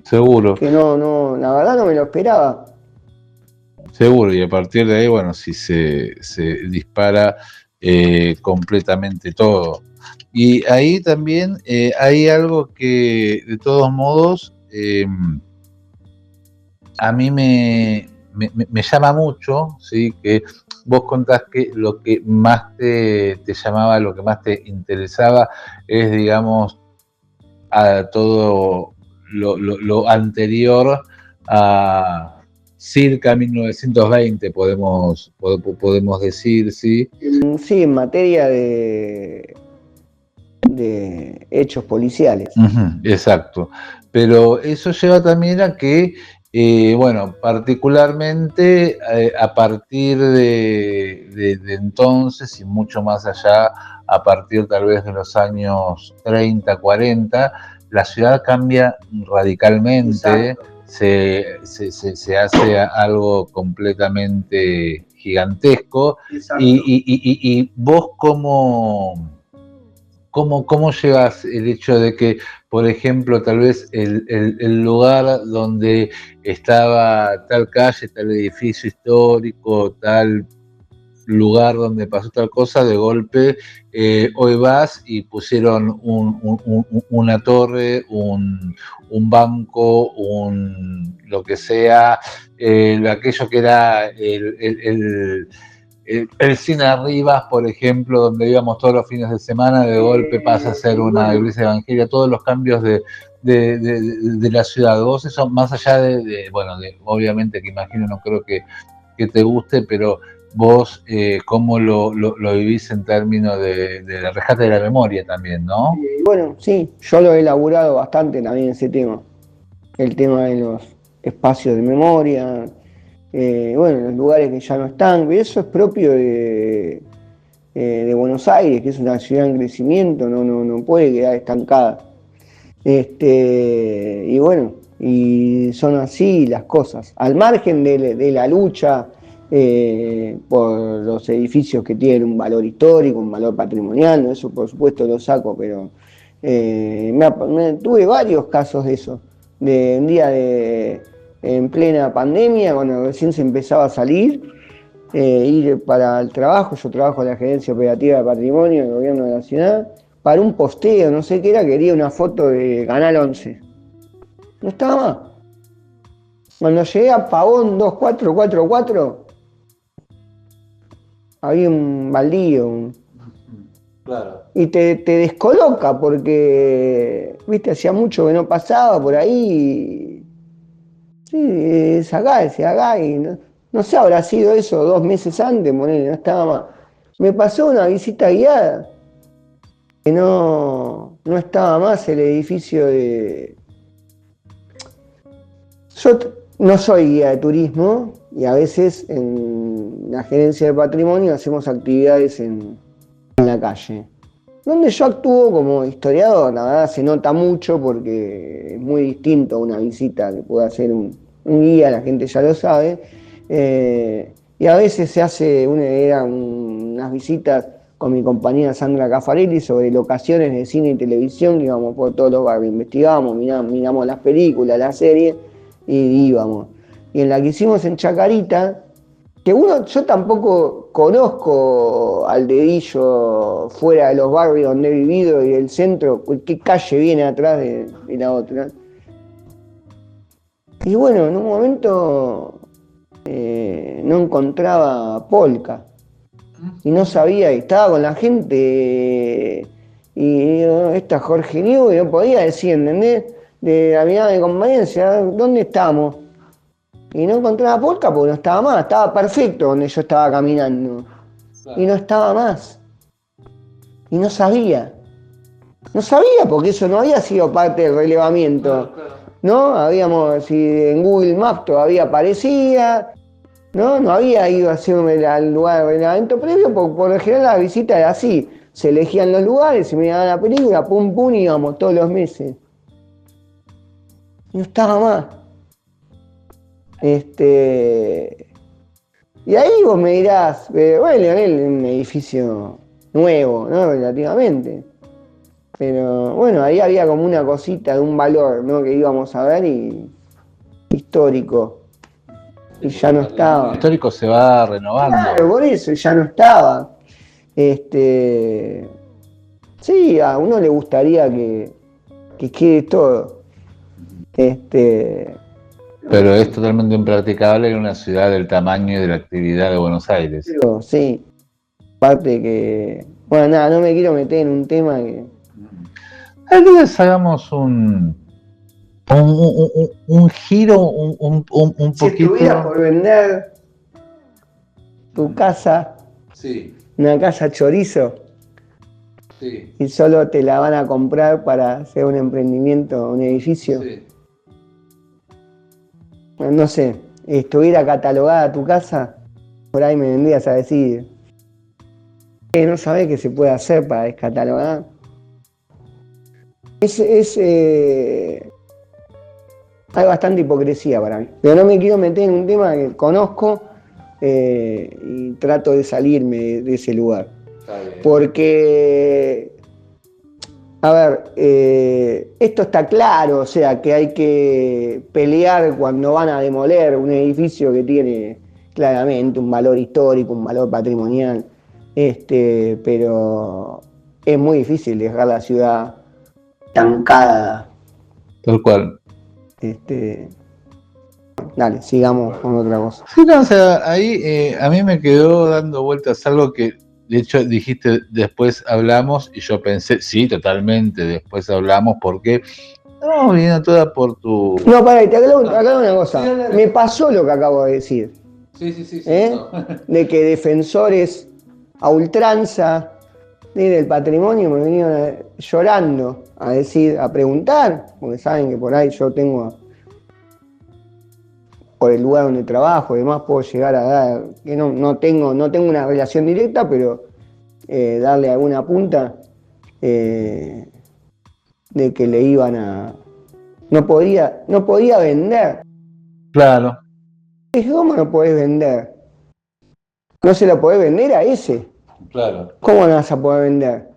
seguro, que la verdad no me lo esperaba. seguro. Y a partir de ahí, bueno, si se dispara completamente todo. Y ahí también hay algo que, de todos modos, a mí me llama mucho, ¿sí? Que vos contás que lo que más te llamaba, lo que más te interesaba es, digamos, a todo lo anterior a circa 1920, podemos decir, ¿sí? Sí, en materia de hechos policiales. Exacto. Pero eso lleva también a que, bueno, particularmente a partir de entonces y mucho más allá, a partir tal vez de los años 30, 40, la ciudad cambia radicalmente, se hace algo completamente gigantesco. Y vos ¿cómo llevas el hecho de que, por ejemplo, tal vez el lugar donde estaba tal calle, tal edificio histórico, tal lugar donde pasó tal cosa, de golpe hoy vas y pusieron una torre, un banco, lo que sea, aquello que era el cine Rivas, por ejemplo, donde íbamos todos los fines de semana, de golpe pasa a ser una iglesia evangélica, todos los cambios de la ciudad. Vos eso, más allá bueno, obviamente que imagino, no creo que te guste, pero vos cómo lo vivís en términos del rescate de la memoria también, ¿no? Bueno, sí, yo lo he elaborado bastante también ese tema. El tema de los espacios de memoria, bueno, los lugares que ya no están, eso es propio de Buenos Aires, que es una ciudad en crecimiento, no puede quedar estancada. Y bueno, y son así las cosas. Al margen de la lucha por los edificios que tienen un valor histórico, un valor patrimonial, ¿no? Eso por supuesto lo saco, pero tuve varios casos de eso. De un día en plena pandemia, cuando recién se empezaba a salir, ir para el trabajo, yo trabajo en la Gerencia Operativa de Patrimonio del Gobierno de la Ciudad, para un posteo, no sé qué era, quería una foto de Canal 11. No estaba más. Cuando llegué a Pavón 2444, había un baldío. Claro. Y te descoloca porque, viste, hacía mucho que no pasaba por ahí. Sí, es acá, y no sé, habrá sido eso 2 meses antes, ponele, no estaba más. Me pasó una visita guiada, que no estaba más el edificio de... Yo no soy guía de turismo y a veces en la gerencia de patrimonio hacemos actividades en la calle, donde yo actúo como historiador. La verdad se nota mucho porque es muy distinto a una visita que puede hacer un guía, la gente ya lo sabe. Y a veces se hace unas visitas con mi compañera Sandra Caffarelli sobre locaciones de cine y televisión, que íbamos por todos los barrios, investigamos, miramos las películas, las series y íbamos. Y en la que hicimos en Chacarita, que yo tampoco conozco al dedillo fuera de los barrios donde he vivido y del centro, qué calle viene atrás de la otra. Y bueno, en un momento no encontraba Polka y no sabía, y estaba con la gente y esta Jorge New, y no podía decir, ¿entendés? De la mirada de conveniencia, ¿dónde estamos? Y no encontraba Polka porque no estaba más, estaba perfecto donde yo estaba caminando. Claro. Y no estaba más. Y no sabía. No sabía porque eso no había sido parte del relevamiento. Claro. ¿No? Si en Google Maps todavía aparecía, no había ido a hacerme al lugar de relevamiento previo, por lo general la visita era así. Se elegían los lugares, se miraban la película, pum pum, y íbamos todos los meses. Y no estaba más. Y ahí vos me dirás, bueno, Leonel, un edificio nuevo, ¿no? Relativamente. Pero bueno, ahí había como una cosita de un valor, ¿no? Que íbamos a ver y histórico. Y ya no estaba. El histórico se va renovando. Claro, por eso ya no estaba. Sí, a uno le gustaría que quede todo. Pero es totalmente impracticable en una ciudad del tamaño y de la actividad de Buenos Aires. Pero, sí, aparte que... Bueno, nada, no me quiero meter en un tema que... Tal vez hagamos un giro, un Si poquito. estuvieras por vender tu casa, Sí, una casa chorizo, sí, y solo te la van a comprar para hacer un emprendimiento, un edificio, sí. no sé, estuviera catalogada tu casa, por ahí me vendrías a decir, ¿no sabés qué se puede hacer para descatalogar? Hay bastante hipocresía para mí, pero no me quiero meter en un tema que conozco y trato de salirme de ese lugar. Porque, a ver, esto está claro, o sea, que hay que pelear cuando van a demoler un edificio que tiene claramente un valor histórico, un valor patrimonial, pero es muy difícil dejar la ciudad estancada. Tal cual. Dale, sigamos con otra cosa. Sí, no, o sea, ahí a mí me quedó dando vueltas algo que, de hecho, dijiste después hablamos, y yo pensé, sí, totalmente, después hablamos, porque estamos viendo toda por tu... No, pará, te aclaro una cosa. Me pasó lo que acabo de decir. Sí. No. De que defensores a ultranza del patrimonio me vinieron llorando a decir, a preguntar, porque saben que por ahí yo tengo, por el lugar donde trabajo y demás, puedo llegar a dar, que no tengo una relación directa, pero darle alguna punta de que le iban a... No podía vender. Claro. Dije, ¿cómo no podés vender? No se la podés vender a ese. Claro. ¿Cómo no vas a poder vender?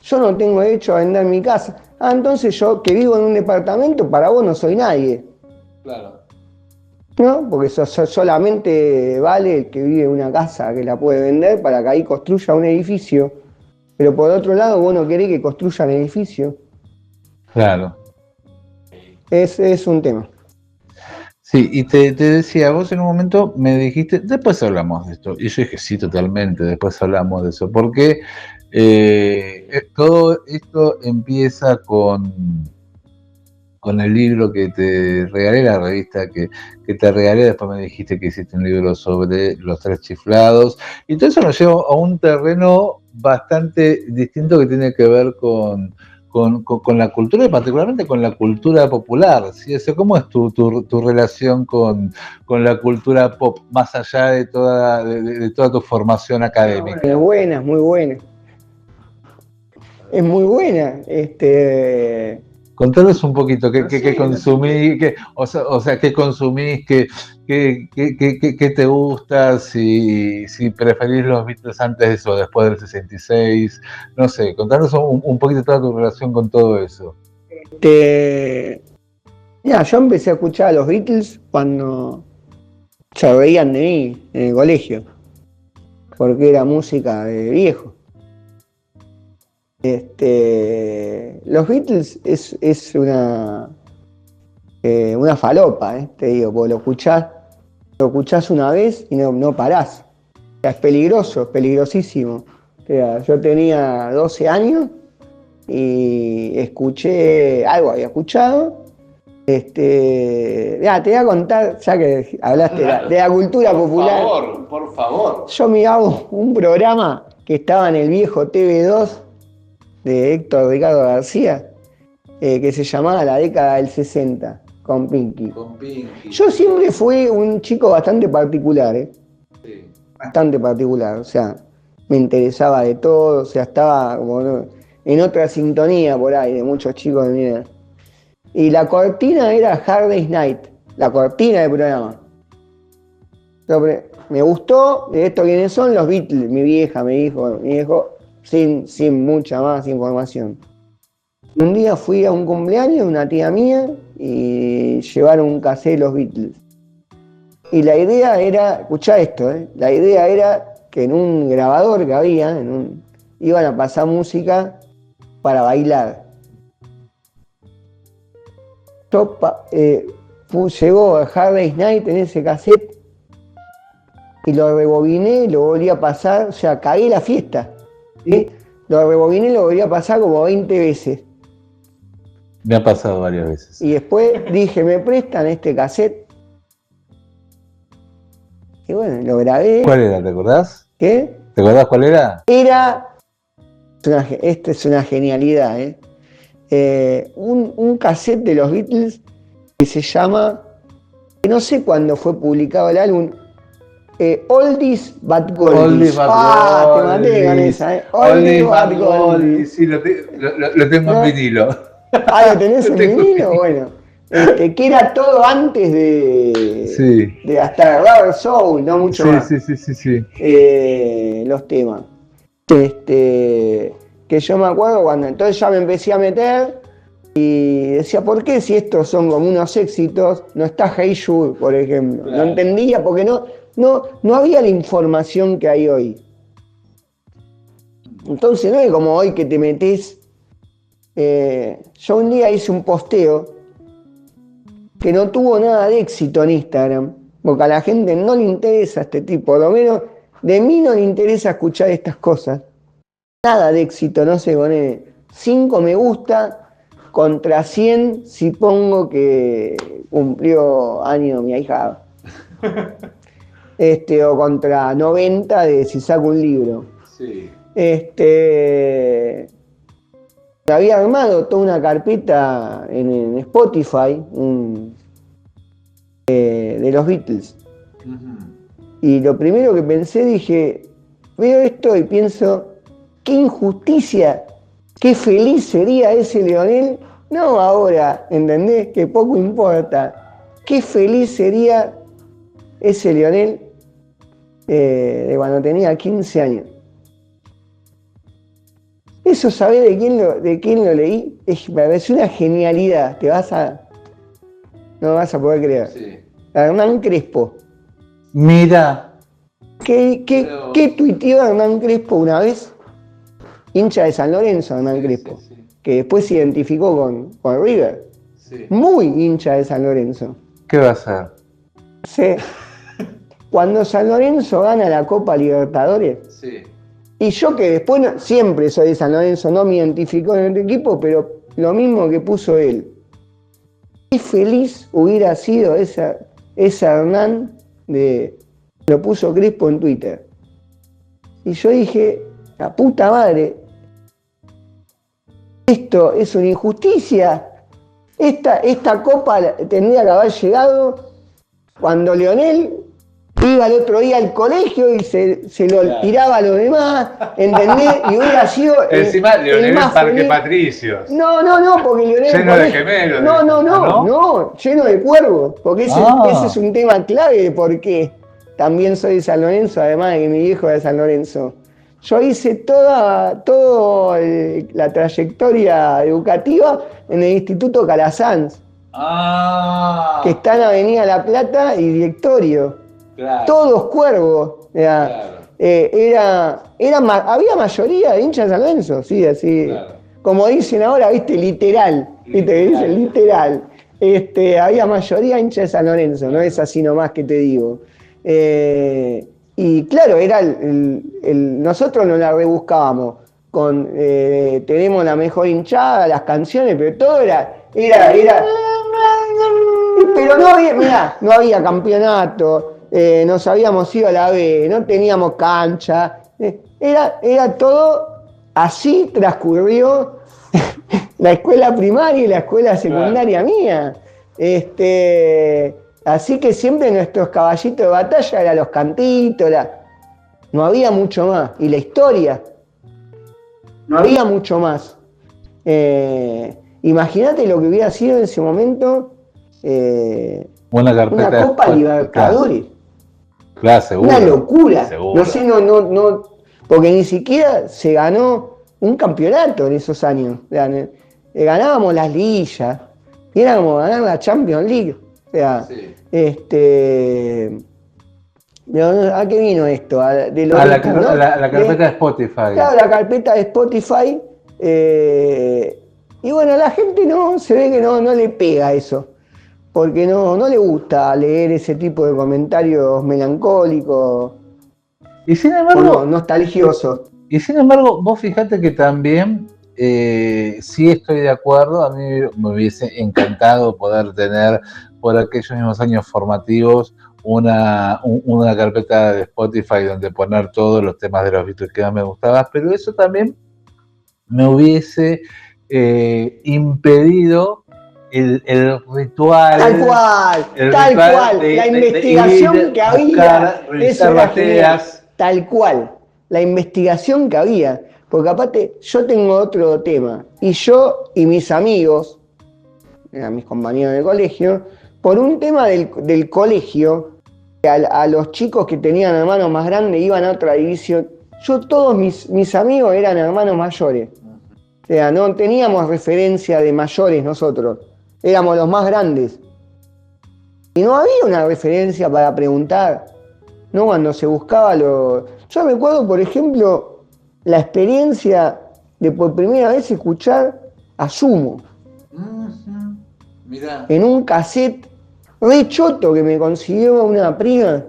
Yo no tengo derecho a vender mi casa. Ah, entonces yo que vivo en un departamento, para vos no soy nadie. Claro. ¿No? Porque solamente vale el que vive en una casa que la puede vender para que ahí construya un edificio. Pero por otro lado, vos no querés que construyan edificio. Claro. Es un tema. Sí, y te decía, vos en un momento me dijiste, después hablamos de esto, y yo dije, sí, totalmente, después hablamos de eso, porque todo esto empieza con el libro que te regalé, la revista que te regalé, después me dijiste que hiciste un libro sobre los tres chiflados, y todo eso nos lleva a un terreno bastante distinto que tiene que ver con la cultura y particularmente con la cultura popular, ¿sí? O sea, ¿cómo es tu relación con la cultura pop, más allá de toda tu formación académica? Es buena, es muy buena. Es muy buena. Contanos un poquito qué consumís, qué consumís, qué te gusta, si preferís los Beatles antes o después del 66, no sé, contanos un poquito toda tu relación con todo eso. Mira, yo empecé a escuchar a los Beatles cuando se reían de mí en el colegio, porque era música de viejo. Los Beatles es una falopa, te digo, porque lo escuchás una vez y no parás. O sea, es peligroso, es peligrosísimo. O sea, yo tenía 12 años y escuché, algo había escuchado. Te voy a contar, ya que hablaste de la cultura popular. Por favor. Yo miraba un programa que estaba en el viejo TV2 de Héctor Ricardo García, que se llamaba La década del 60, con Pinky. Yo siempre fui un chico bastante particular, Sí. Bastante particular, o sea, me interesaba de todo, o sea, estaba como en otra sintonía por ahí de muchos chicos de mi edad. Y la cortina era Hard Day's Night, la cortina del programa. Me gustó, de esto quiénes son los Beatles, mi vieja, mi viejo, sin mucha más información. Un día fui a un cumpleaños de una tía mía y llevaron un cassette de los Beatles. Y la idea era, escuchá esto, la idea era que en un grabador que había, iban a pasar música para bailar. Llegó Hard Day's Night en ese cassette y lo rebobiné, lo volví a pasar, o sea, cagué la fiesta. ¿Sí? Lo rebobiné y lo volví a pasar como 20 veces. Me ha pasado varias veces. Y después dije, ¿me prestan este cassette? Y bueno, lo grabé. ¿Cuál era? ¿Te acordás? ¿Qué? ¿Te acordás cuál era? Esta es una genialidad, un cassette de los Beatles que se llama, que no sé cuándo fue publicado el álbum, Oldies But Goldies. Te maté con esa, Oldies But Goldies. Sí, lo tengo en vinilo. ¿Lo tenés en vinilo? Bueno, que era todo antes de hasta Rubber Soul, no mucho más. Sí. Los temas. Que yo me acuerdo cuando entonces ya me empecé a meter y decía, ¿por qué si estos son como unos éxitos no está Hey Jude, por ejemplo? Claro. No entendía porque no había la información que hay hoy. Entonces no es como hoy que te metés. Yo un día hice un posteo que no tuvo nada de éxito en Instagram, porque a la gente no le interesa este tipo, por lo menos de mí no le interesa escuchar estas cosas. Nada de éxito, no sé, pone 5 me gusta contra 100 si pongo que cumplió año mi ahijado. O contra 90 de si saco un libro. Sí. Había armado toda una carpeta en Spotify de los Beatles. Uh-huh. Y lo primero que pensé, dije, veo esto y pienso, qué injusticia, qué feliz sería ese Leonel. No ahora, ¿entendés? Que poco importa. Qué feliz sería ese Leonel de cuando tenía 15 años. Eso, ¿sabés de quién lo leí? Me pareció una genialidad. No vas a poder creer. Sí. Hernán Crespo. Mira. ¿Qué tuiteó Hernán Crespo una vez? Hincha de San Lorenzo, Hernán Crespo. Sí. Que después se identificó con River. Sí. Muy hincha de San Lorenzo. ¿Qué va a hacer? Sí. Cuando San Lorenzo gana la Copa Libertadores. Sí. Y yo que después siempre soy de San Lorenzo, no me identifico en el equipo, pero lo mismo que puso él. Qué feliz hubiera sido esa Hernán lo puso Crespo en Twitter. Y yo dije, la puta madre, esto es una injusticia. Esta copa tendría que haber llegado cuando Leonel iba el otro día al colegio y se lo tiraba a los demás, ¿entendés? Y hubiera sido encima Leonel en Parque Patricios. No, porque Leonel... Lleno de gemelos. No, lleno de cuervos, porque ese es un tema clave de por qué también soy de San Lorenzo, además de que mi viejo es de San Lorenzo. Yo hice toda la trayectoria educativa en el Instituto Calasanz, que está en Avenida La Plata y Directorio. Claro. Todos cuervos. Claro. Había mayoría de hinchas de San Lorenzo, sí, así. Claro. Como dicen ahora, viste, literal. Viste que dicen literal. Había mayoría de hinchas de San Lorenzo, no es así nomás que te digo. Y claro, era nosotros nos la rebuscábamos. Tenemos la mejor hinchada, las canciones, pero todo era. Pero no había campeonato. Nos habíamos ido a la B, no teníamos cancha, era todo así transcurrió la escuela primaria y la escuela secundaria mía. Así que siempre nuestros caballitos de batalla eran los cantitos, no había mucho más. Y la historia, no había mucho más. Imagínate lo que hubiera sido en ese momento una Copa Libertadores. Claro, seguro. Una locura. Seguro. No sé, no, porque ni siquiera se ganó un campeonato en esos años. O sea, ganábamos las liguillas y era como ganar la Champions League. O sea, Sí. ¿A qué vino esto? De los A la, Beatles, ¿no? la carpeta de Spotify. Claro, la carpeta de Spotify. Y bueno, la gente no, se ve que no le pega eso. Porque no le gusta leer ese tipo de comentarios melancólicos Y sin o embargo, nostalgiosos. Y sin embargo, vos fijate que también sí estoy de acuerdo, a mí me hubiese encantado poder tener por aquellos mismos años formativos una carpeta de Spotify donde poner todos los temas de los Beatles que más me gustaban, pero eso también me hubiese impedido el ritual. Tal cual, la investigación que había, eso era genial, tal cual, la investigación que había, porque aparte yo tengo otro tema, y yo y mis amigos, eran mis compañeros de colegio, por un tema del colegio, a los chicos que tenían hermanos más grandes iban a otra división, todos mis amigos eran hermanos mayores, o sea, no teníamos referencia de mayores nosotros. Éramos los más grandes. Y no había una referencia para preguntar, ¿no? Cuando se buscaba Yo recuerdo, por ejemplo, la experiencia de por primera vez escuchar a Sumo. Mirá. En un cassette re choto que me consiguió una prima,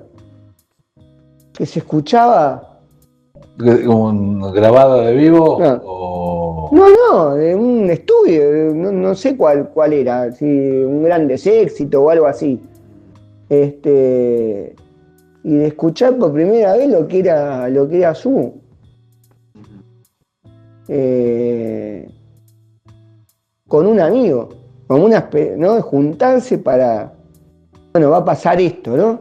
que se escuchaba. ¿Un grabado de vivo? No. O... No, de un estudio, no sé cuál era, si un Grandes Éxitos o algo así. Y de escuchar por primera vez lo que era Sumo. Con un amigo, ¿no? De juntarse para, bueno, va a pasar esto, ¿no?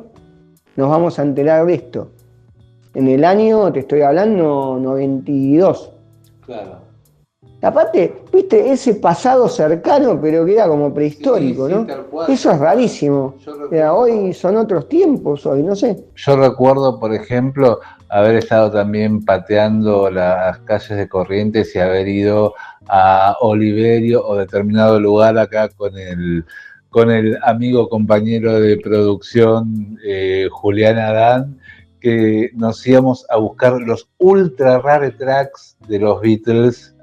Nos vamos a enterar de esto. En el año, te estoy hablando, 92. Claro. Aparte, viste, ese pasado cercano, pero que era como prehistórico, sí, ¿no? Tal cual. Eso es rarísimo. Hoy son otros tiempos, no sé. Yo recuerdo, por ejemplo, haber estado también pateando las calles de Corrientes y haber ido a Oliverio o determinado lugar acá con el amigo compañero de producción Julián Adán, que nos íbamos a buscar los ultra rare tracks de los Beatles,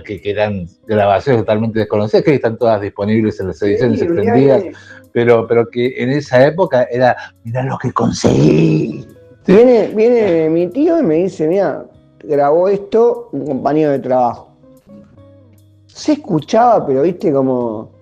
que eran grabaciones totalmente desconocidas, que hoy están todas disponibles en las ediciones extendidas, pero que en esa época era, mirá lo que conseguí. Viene mi tío y me dice, mira, grabó esto un compañero de trabajo. Se escuchaba, pero viste como...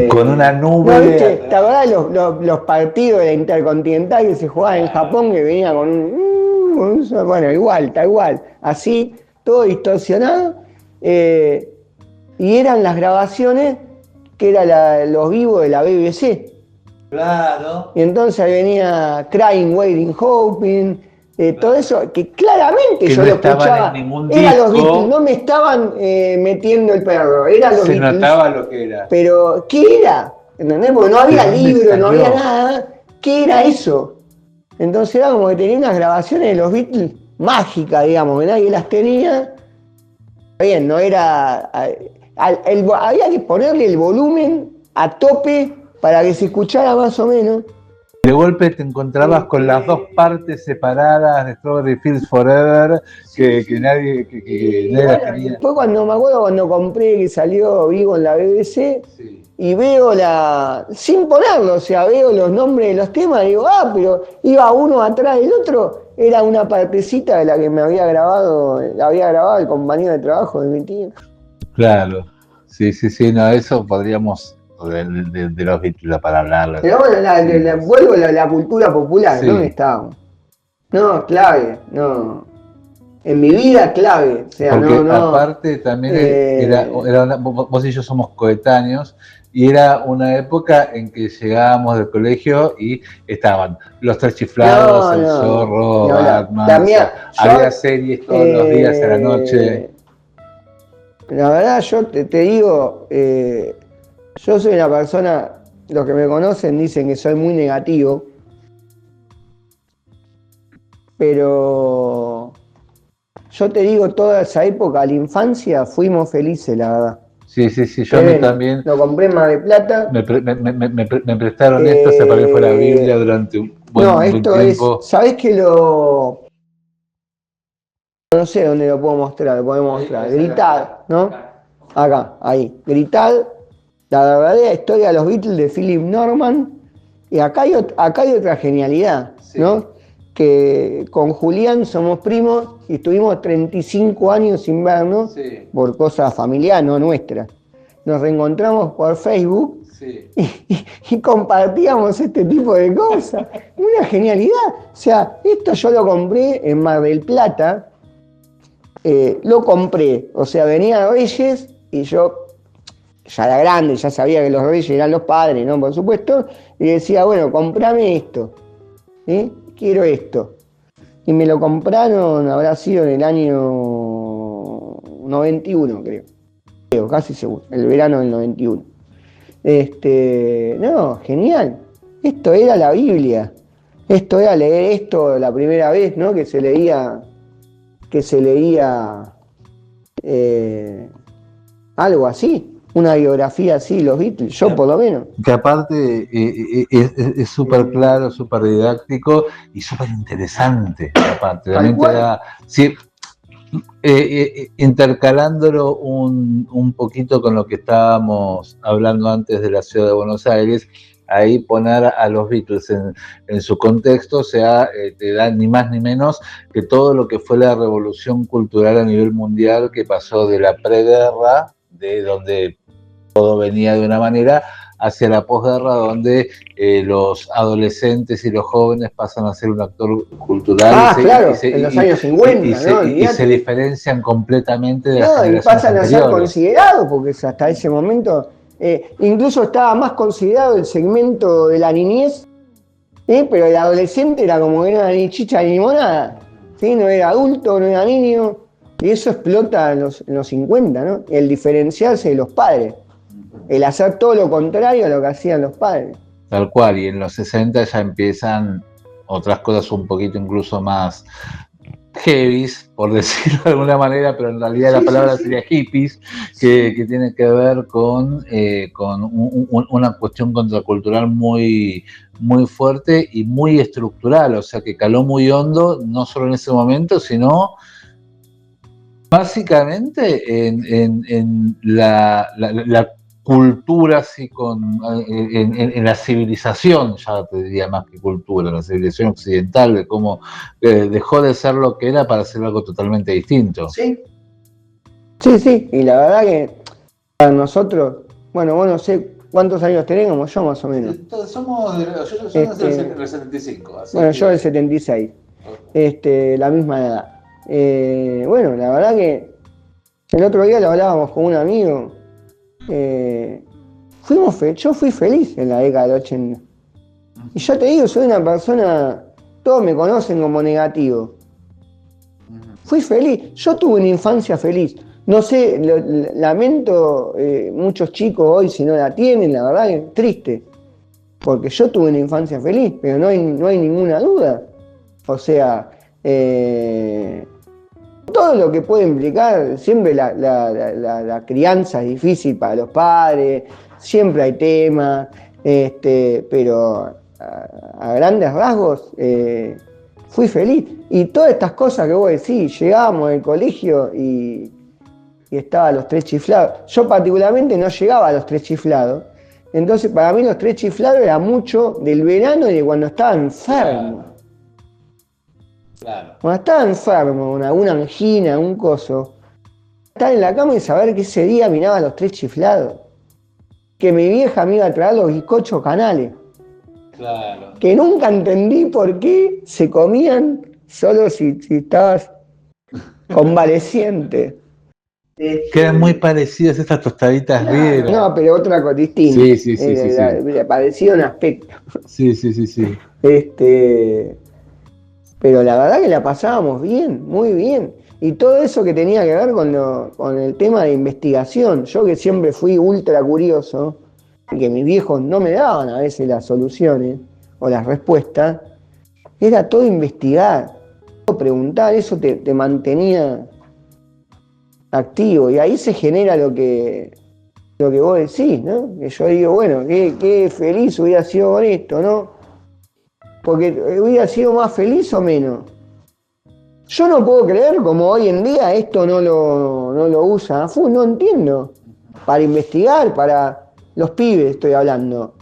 con una nube. No, ¿viste? ¿Te acordás los partidos de la Intercontinental que se jugaban en Japón, que venía con un... Bueno, igual, tal igual. Así, todo distorsionado. Y eran las grabaciones que era los vivos de la BBC. Claro. Y entonces ahí venía Crying, Waiting, Hoping, todo eso, que claramente que yo no lo escuchaba. En ningún era disco. Los Beatles, no me estaban metiendo el perro, era los Se Beatles. notaba lo que era. Pero, ¿qué era? ¿Entendés? Porque no había libro, no había nada. ¿Qué era eso? Entonces era como que tenía unas grabaciones de los Beatles mágicas, digamos, que nadie las tenía. Bien, no era... había que ponerle el volumen a tope para que se escuchara más o menos. De golpe te encontrabas con las dos partes separadas de Strawberry Fields Forever que nadie las quería. Después me acuerdo cuando compré que salió Vivo en la BBC, sí. Y veo sin ponerlo, o sea, veo los nombres de los temas y digo, pero iba uno atrás del otro, era una partecita de la que me había grabado el compañero de trabajo de mi tío. Claro, sí, no, eso podríamos... De los Beatles para hablar. Pero bueno, vuelvo a la cultura popular, sí. ¿Dónde estábamos? No, clave, no. En mi vida, clave. O sea, porque aparte también vos y yo somos coetáneos, y era una época en que llegábamos del colegio y estaban Los Tres Chiflados, El Zorro, Batman, había series todos los días a la noche. La verdad, yo te digo... yo soy una persona, los que me conocen dicen que soy muy negativo. pero yo te digo, toda esa época, la infancia, fuimos felices, la verdad. Sí, yo a mí también. Lo compré en Mar del Plata. Me prestaron esto, para mí fue la Biblia durante un buen tiempo. ¿Sabés que no sé dónde lo puedo mostrar, lo podemos mostrar. Gritar, ¿no? Acá, ahí. Gritar, la verdadera historia de los Beatles de Philip Norman. Y acá hay otra genialidad, ¿no? Que con Julián somos primos y estuvimos 35 años sin vernos por cosas familiares, no nuestras. Nos reencontramos por Facebook y compartíamos este tipo de cosas. Una genialidad. O sea, esto yo lo compré en Mar del Plata. Lo compré, o sea, venía Reyes y yo ya era grande, ya sabía que los Reyes eran los padres, ¿no? Por supuesto, y decía, bueno, comprame esto, quiero esto. Y me lo compraron, habrá sido en el año 91, creo, casi seguro, el verano del 91. No, genial, esto era la Biblia, esto era leer esto la primera vez, ¿no? Que se leía algo así, una biografía así, los Beatles, yo por lo menos. Que aparte es súper claro, súper didáctico y súper interesante. Aparte, realmente intercalándolo un poquito con lo que estábamos hablando antes de la ciudad de Buenos Aires, ahí poner a los Beatles en su contexto, o sea, te da ni más ni menos que todo lo que fue la revolución cultural a nivel mundial, que pasó de la preguerra, de donde todo venía de una manera, hacia la posguerra, donde los adolescentes y los jóvenes pasan a ser un actor cultural. En los años 50, y se diferencian completamente de las generaciones y pasan a ser anteriores. considerados, porque hasta ese momento... incluso estaba más considerado el segmento de la niñez, pero el adolescente era como que era ni chicha ni limonada, ¿sí? No era adulto, no era niño, y eso explota en los 50, ¿no? El diferenciarse de los padres, el hacer todo lo contrario a lo que hacían los padres. Tal cual, y en los 60 ya empiezan otras cosas un poquito incluso más heavies, por decirlo de alguna manera, pero en realidad la palabra sería hippies, que tiene que ver con una cuestión contracultural muy, muy fuerte y muy estructural, o sea que caló muy hondo, no solo en ese momento, sino básicamente en la cultura, así en la civilización, ya te diría más que cultura, la civilización occidental, de cómo dejó de ser lo que era para ser algo totalmente distinto. Sí, y la verdad que para nosotros, bueno, vos no sé cuántos años tenés, como yo más o menos. Yo soy del 75. Así bueno, yo del 76, la misma edad. Bueno, la verdad que el otro día lo hablábamos con un amigo. Yo fui feliz en la década del 80. Y yo te digo, soy una persona, todos me conocen como negativo. Fui feliz, yo tuve una infancia feliz. No sé, lamento muchos chicos hoy si no la tienen, la verdad es triste. Porque yo tuve una infancia feliz, pero no hay ninguna duda. O sea, todo lo que puede implicar, siempre la crianza es difícil para los padres, siempre hay temas, pero a grandes rasgos fui feliz. Y todas estas cosas que vos decís, llegábamos al colegio y estaban los tres chiflados. Yo particularmente no llegaba a los tres chiflados, entonces para mí los tres chiflados era mucho del verano y de cuando estaba enfermo. Claro. Cuando estaba enfermo, una angina, un coso, estar en la cama y saber que ese día miraba los tres chiflados. Que mi vieja me iba a traer los bizcochos canales. Claro. Que nunca entendí por qué se comían solo si estabas convaleciente. Quedan muy parecidas estas tostaditas rieras. No, pero otra cosa distinta. Sí. Parecía un aspecto. Sí. Pero la verdad que la pasábamos bien, muy bien. Y todo eso que tenía que ver con el tema de investigación. Yo que siempre fui ultra curioso, y que mis viejos no me daban a veces las soluciones o las respuestas, era todo investigar. preguntar, eso te mantenía activo, y ahí se genera lo que vos decís, ¿no? Que yo digo, bueno, qué feliz hubiera sido con esto, ¿no? Porque hubiera sido más feliz o menos. Yo no puedo creer como hoy en día esto no lo usa. No entiendo. Para investigar, para los pibes estoy hablando.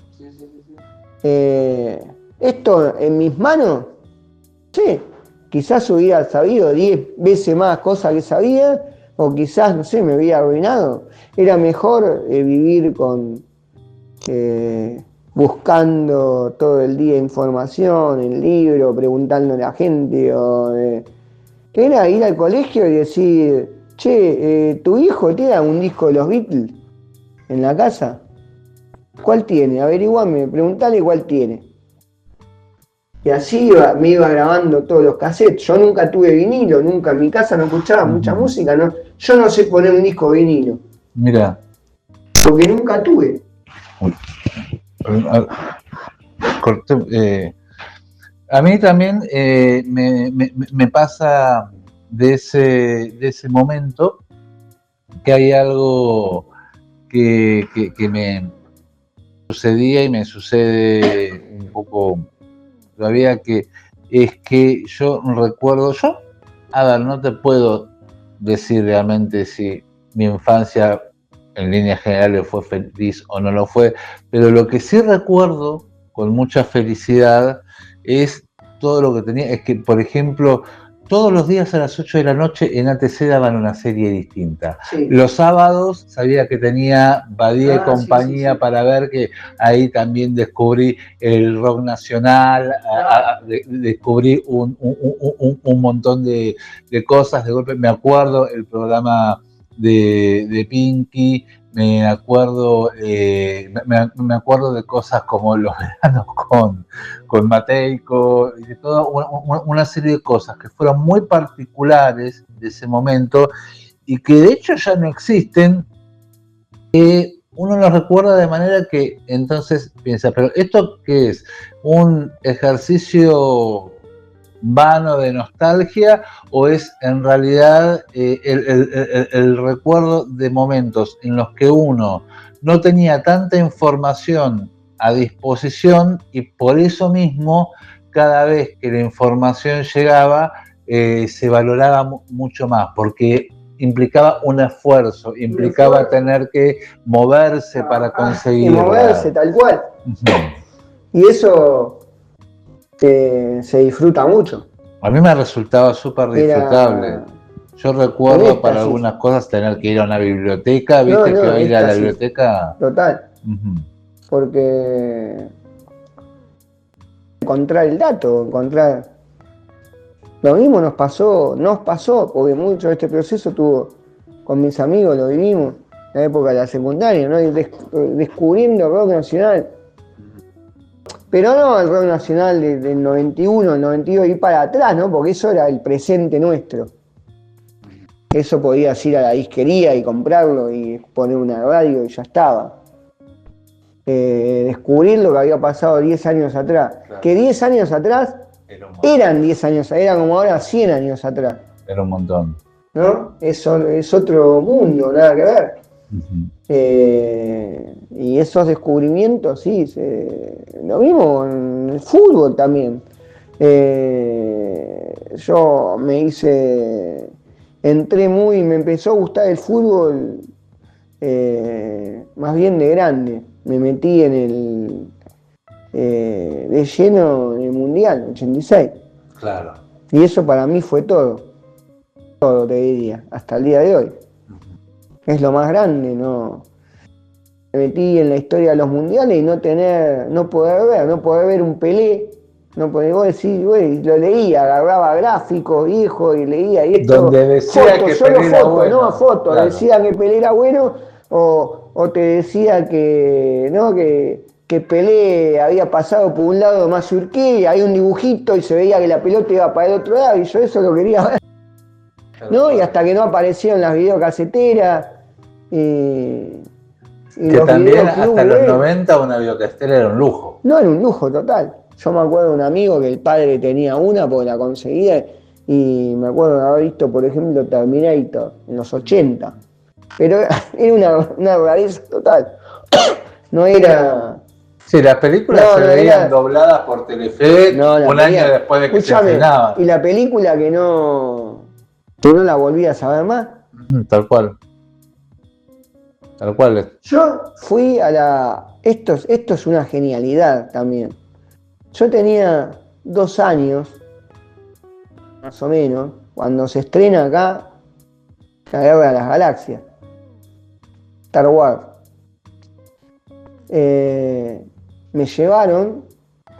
Esto en mis manos, sí, quizás hubiera sabido 10 veces más cosas que sabía, o quizás, no sé, me hubiera arruinado. Era mejor vivir buscando todo el día información, en libro, preguntándole a la gente, que era ir al colegio y decir, che, ¿tu hijo tiene un disco de los Beatles en la casa? ¿Cuál tiene? Averiguame, preguntale cuál tiene. Y así me iba grabando todos los cassettes. Yo nunca tuve vinilo, nunca en mi casa no escuchaba mucha música. No, yo no sé poner un disco de vinilo. Mira. Porque nunca tuve. A mí también me pasa de ese momento que hay algo que me sucedía y me sucede un poco todavía, que es que yo recuerdo, a ver, no te puedo decir realmente si mi infancia en líneas generales fue feliz o no lo fue, pero lo que sí recuerdo con mucha felicidad es todo lo que tenía. Es que, por ejemplo, todos los días a las 8 de la noche en ATC daban una serie distinta. Sí. Los sábados sabía que tenía Badía y compañía, sí. Para ver, que ahí también descubrí el rock nacional, descubrí un montón de cosas. De golpe me acuerdo el programa de Pinky, me acuerdo de cosas como los veranos con Mateico, y de toda una serie de cosas que fueron muy particulares de ese momento y que de hecho ya no existen. Uno los recuerda de manera que entonces piensa, pero ¿esto qué es? ¿Un ejercicio vano de nostalgia o es en realidad el recuerdo de momentos en los que uno no tenía tanta información a disposición y por eso mismo cada vez que la información llegaba se valoraba mucho más, porque implicaba un esfuerzo, implicaba tener que moverse para conseguirlo. Moverse, tal cual. Y eso se disfruta mucho. A mí me resultaba súper disfrutable. Yo recuerdo para algunas cosas tener que ir a una biblioteca, viste, que hoy ir a la biblioteca. Total. Porque encontrar el dato, lo mismo nos pasó, porque mucho de este proceso con mis amigos, lo vivimos en la época de la secundaria, ¿no? Descubriendo rock nacional. Pero no el rock nacional del 91, el 92 y para atrás, ¿no? Porque eso era el presente nuestro. Eso podías ir a la disquería y comprarlo y poner una radio y ya estaba. Descubrir lo que había pasado 10 años atrás. Claro. Que 10 años atrás eran 10 años, eran como ahora 100 años atrás. Era un montón. ¿No? Es otro mundo, nada que ver. Y esos descubrimientos, sí, lo mismo en el fútbol también. Yo me empezó a gustar el fútbol más bien de grande. Me metí de lleno en el Mundial, 86. Claro. Y eso para mí fue todo te diría, hasta el día de hoy. Es lo más grande, ¿no? Me metí en la historia de los mundiales y no poder ver un Pelé, no poder decir, güey, lo leía, agarraba gráficos viejos y leía y esto. Donde decía fotos, que solo Pelé era fotos, bueno. no fotos, claro. Decían que Pelé era bueno o te decía que, ¿no? que Pelé había pasado por un lado de Mazurquí, había un dibujito y se veía que la pelota iba para el otro lado y yo eso lo quería ver. ¿No? Y hasta que no aparecieron las videocaseteras que también hasta los 90 una videocasetera era un lujo. No, era un lujo total. Yo me acuerdo de un amigo que el padre tenía una porque la conseguía Y me acuerdo de haber visto, por ejemplo, Terminator en los 80. Pero era una rareza total. No era... Sí, las películas No, se no, veían era... dobladas por Telefe No, la un veía. año después de que se Escúchame, estrenaban. y la película que no la volví a saber más. Tal cual. Tal cual. Yo fui a la... Esto es una genialidad también. Yo tenía 2 años, más o menos, cuando se estrena acá La Guerra de las Galaxias, Star Wars. Me llevaron,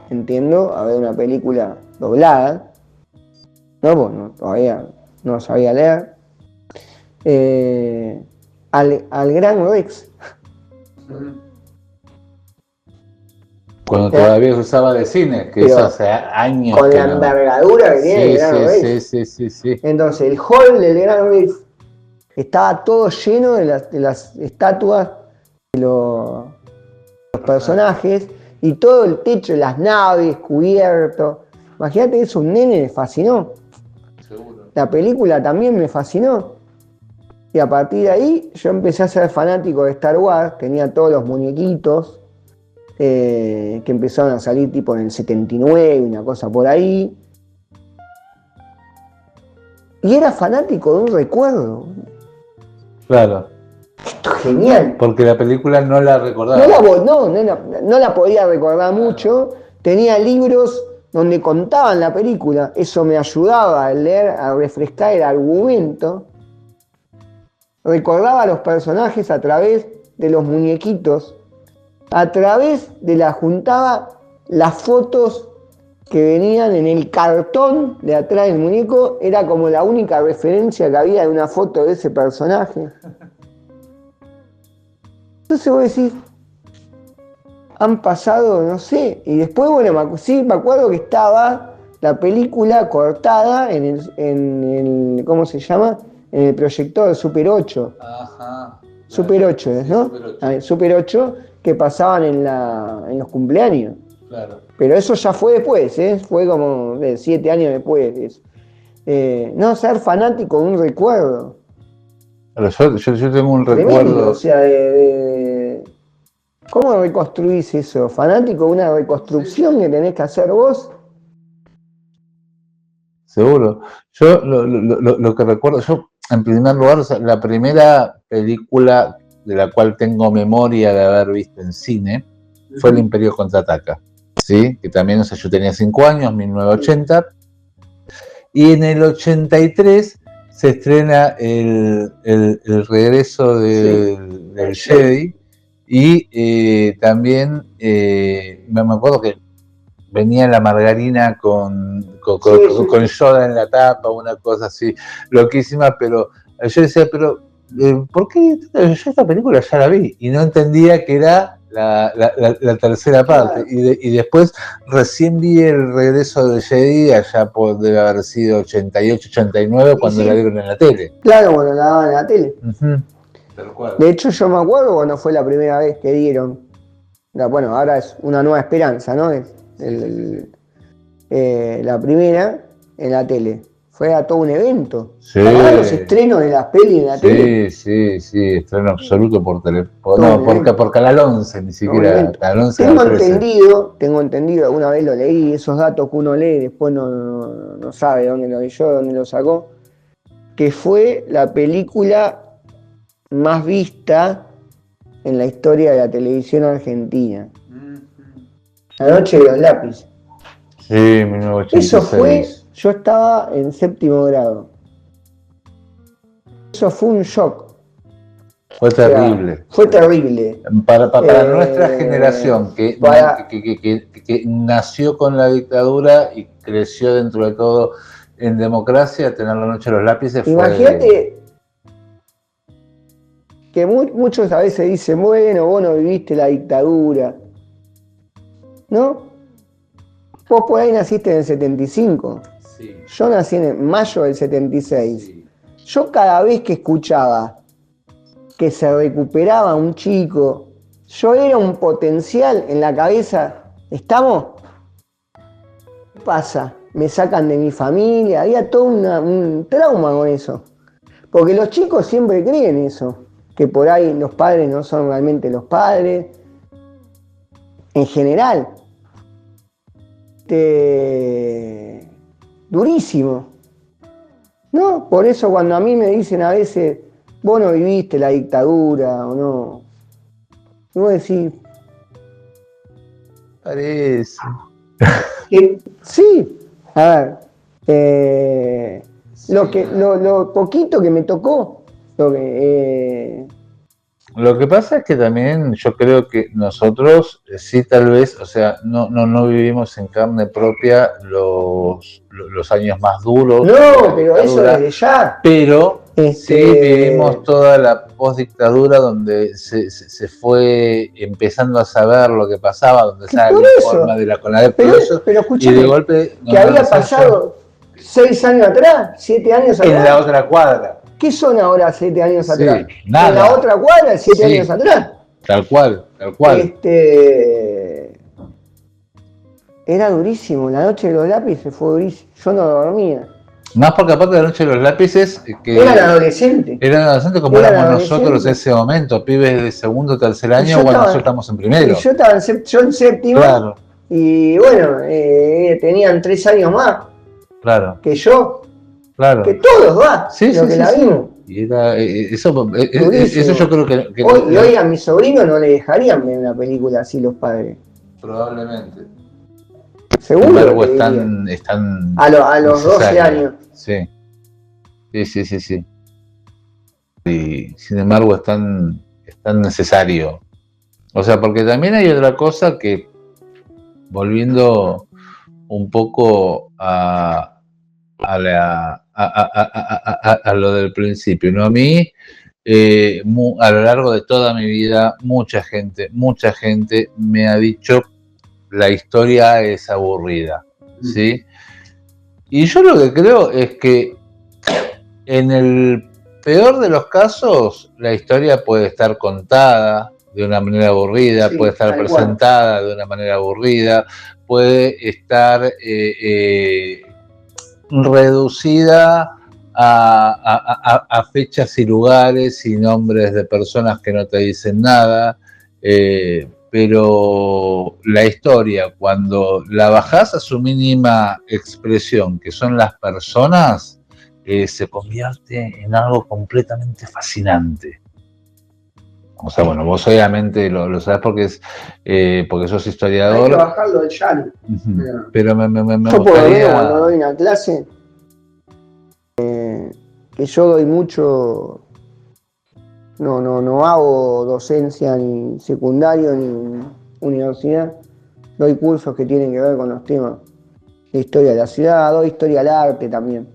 entiendo, a ver una película doblada, ¿no? Bueno, todavía no sabía leer. Al Gran Rex. Cuando todavía se usaba de cine, que eso hace años con que la no. envergadura que tiene el Gran Rex. Sí. Entonces, el hall del Gran Rex estaba todo lleno de las estatuas de los personajes y todo el techo de las naves cubierto. Imagínate eso, un nene me fascinó. Seguro. La película también me fascinó. Y a partir de ahí yo empecé a ser fanático de Star Wars, tenía todos los muñequitos que empezaron a salir tipo en el 79, una cosa por ahí. Y era fanático de un recuerdo. Claro. Esto es genial. Porque la película no la recordaba. No la podía recordar mucho. Tenía libros donde contaban la película. Eso me ayudaba a leer, a refrescar el argumento. Recordaba a los personajes a través de los muñequitos. A través de juntaba las fotos que venían en el cartón de atrás del muñeco. Era como la única referencia que había de una foto de ese personaje. Entonces vos decís, han pasado, no sé, y después, bueno, sí, me acuerdo que estaba la película cortada en el ¿cómo se llama? En el proyector Super 8. Ajá. Super 8, ¿no? Super 8. Super 8 que pasaban en los cumpleaños. Claro. Pero eso ya fue después, fue como 7 años después. No, ser fanático de un recuerdo. Pero yo tengo un Tremendo, recuerdo. O sea, ¿cómo reconstruís eso? ¿Fanático de una reconstrucción que tenés que hacer vos? Seguro. Yo lo que recuerdo, yo en primer lugar, o sea, la primera película de la cual tengo memoria de haber visto en cine fue El Imperio Contraataca, ¿sí? Que también, o sea, yo tenía 5 años, 1980, y en el 83 se estrena el regreso del Jedi, y también me acuerdo que venía la margarina con Yoda en la tapa, una cosa así loquísima, pero yo decía, pero ¿por qué? Yo esta película ya la vi y no entendía que era la tercera parte. Y después recién vi el regreso de Jedi, allá debe haber sido 88, 89, cuando la dieron en la tele. Claro, cuando la daban en la tele. Tal cual. De hecho, yo me acuerdo cuando fue la primera vez que dieron. Bueno, ahora es Una Nueva Esperanza, ¿no? Es la primera en la tele. Fue a todo un evento. Sí. Los estrenos de las pelis en la tele. Sí, estreno absoluto por teléfono. No, por Canal 11, ni siquiera. Canal 11. Tengo entendido, alguna vez lo leí, esos datos que uno lee, después no sabe dónde lo leyó, dónde lo sacó, que fue la película más vista en la historia de la televisión argentina. La Noche de los Lápices. Sí, 1986. Eso fue, yo estaba en 7º grado. Eso fue un shock. Fue terrible. Fue terrible. Para nuestra generación, que nació con la dictadura y creció dentro de todo en democracia, tener La Noche de los Lápices fue... Imagínate que muchos a veces dicen, bueno, vos no viviste la dictadura, ¿no? Vos por ahí naciste en el 75. Sí. Yo nací en mayo del 76. Sí. Yo cada vez que escuchaba que se recuperaba un chico, yo era un potencial en la cabeza. ¿Estamos? ¿Qué pasa? me sacan de mi familia. Había todo un trauma con eso. Porque los chicos siempre creen eso, que por ahí los padres no son realmente los padres. En general. Durísimo. ¿No? Por eso cuando a mí me dicen a veces, vos no viviste la dictadura o no. Y vos decís, Parece. sí, a ver, lo poquito que me tocó, Lo que pasa es que también yo creo que nosotros sí tal vez, o sea, no vivimos en carne propia los años más duros. no, pero eso desde ya. Pero sí vivimos toda la postdictadura donde se fue empezando a saber lo que pasaba, donde sale el informe de la CONADEP, todo eso, pero y de golpe... que había pasado 6 años atrás, 7 años atrás. En la otra cuadra. ¿Qué son ahora 7 años atrás? Nada. En la otra cuadra, 7 años atrás. Tal cual. Era durísimo, la noche de los lápices fue durísimo, yo no dormía. Más porque aparte de la noche de los lápices, que eran adolescentes como éramos nosotros en ese momento, pibes de segundo o tercer año, cuando nosotros estamos en primero. Y yo en séptimo, claro. Y bueno, tenían 3 años más, claro, que yo, claro, que todos la vimos. Y era, eso yo creo que hoy a mi sobrino no le dejarían ver una película así los padres. Probablemente. Seguro. Están a los 12 años. Sí. Y sin embargo es tan necesario. O sea, porque también hay otra cosa que, volviendo un poco a lo del principio, ¿no? A mí, a lo largo de toda mi vida, mucha gente me ha dicho la historia es aburrida, ¿sí? Y yo lo que creo es que en el peor de los casos, la historia puede estar contada de una manera aburrida, puede estar presentada de una manera aburrida, puede estar reducida a fechas y lugares y nombres de personas que no te dicen nada, pero la historia, cuando la bajás a su mínima expresión, que son las personas, se convierte en algo completamente fascinante. O sea, bueno, vos obviamente lo sabés porque sos historiador. Hay que bajarlo del llano. Pero me yo por lo menos cuando doy una clase, que yo doy mucho, no hago docencia ni secundario ni universidad, doy cursos que tienen que ver con los temas de historia de la ciudad, doy historia del arte también.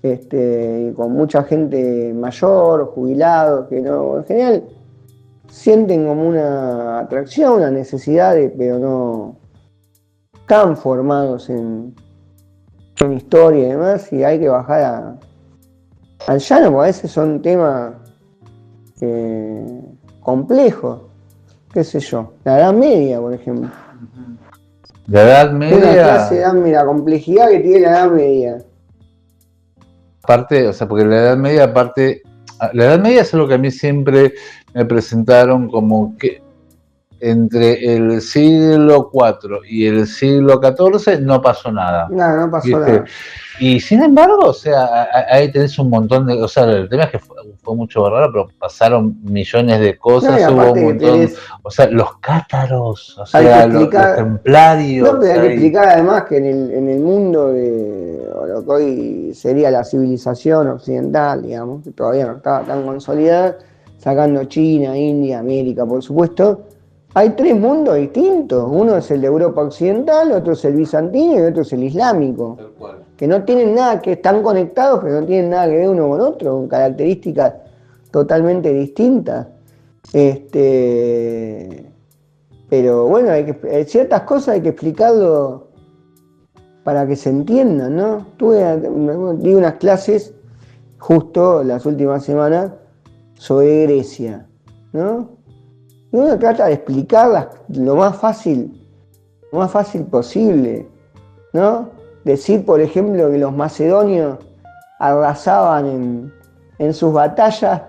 Y con mucha gente mayor, jubilados, que no, en general sienten como una atracción, una necesidad, pero no están formados en historia y demás, y hay que bajar al llano, porque a veces son temas complejos, qué sé yo, la Edad Media, por ejemplo. La Edad Media. Una clase de la complejidad que tiene la Edad Media. Aparte, o sea, porque la Edad Media es algo que a mí siempre me presentaron como que entre el siglo IV y el siglo XIV no pasó nada. No pasó nada. Y sin embargo, o sea, ahí tenés un montón de... O sea, el tema es que fue mucho raro, pero pasaron millones de cosas, hubo un montón... O sea, los cátaros, o sea, los templarios... No, pero hay que explicar además que en el mundo de lo que hoy sería la civilización occidental, digamos, que todavía no estaba tan consolidada, sacando China, India, América, por supuesto, hay 3 mundos distintos. Uno es el de Europa Occidental, otro es el bizantino y otro es el islámico. Que no tienen nada, que están conectados, pero no tienen nada que ver uno con otro, con características totalmente distintas. Pero bueno, ciertas cosas hay que explicarlo para que se entiendan, ¿no? Di unas clases justo las últimas semanas sobre Grecia, ¿no? Y uno trata de explicarlas lo más fácil posible, ¿no? decir, por ejemplo, que los macedonios arrasaban en sus batallas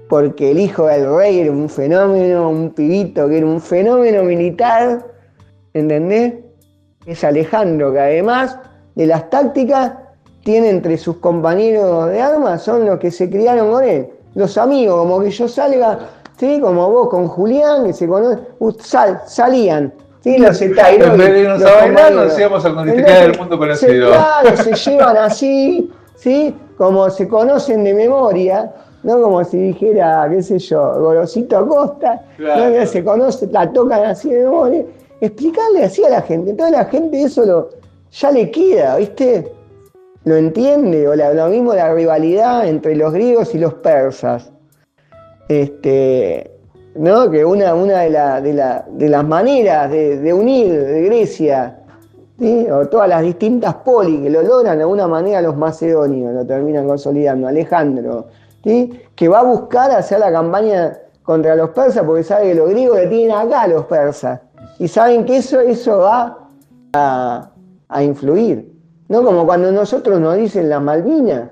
porque el hijo del rey era un fenómeno, un pibito que era un fenómeno militar, ¿entendés? Es Alejandro, que además de las tácticas, tiene entre sus compañeros de armas, son los que se criaron con él, los amigos, como que yo salga, ¿sí? Como vos con Julián, que se conocen, salían, ¿sí? Los Etairoi, en vez de irnos a bailar, nos íbamos a conectar el mundo conocido. Claro, se llevan así, ¿sí? Como se conocen de memoria, no como si dijera, qué sé yo, Gorosito Acosta, claro. ¿No? Que se conoce, la tocan así de memoria. Explicarle así a la gente, toda la gente eso ya le queda, ¿viste? Lo entiende, o lo mismo la rivalidad entre los griegos y los persas. ¿No? Que una de las maneras de unir de Grecia, ¿sí? O todas las distintas polis que lo logran de alguna manera los macedonios, lo terminan consolidando. Alejandro, ¿sí? Que va a buscar hacer la campaña contra los persas porque sabe que los griegos le tienen acá a los persas. Y saben que eso va a influir. No como cuando nosotros nos dicen las Malvinas.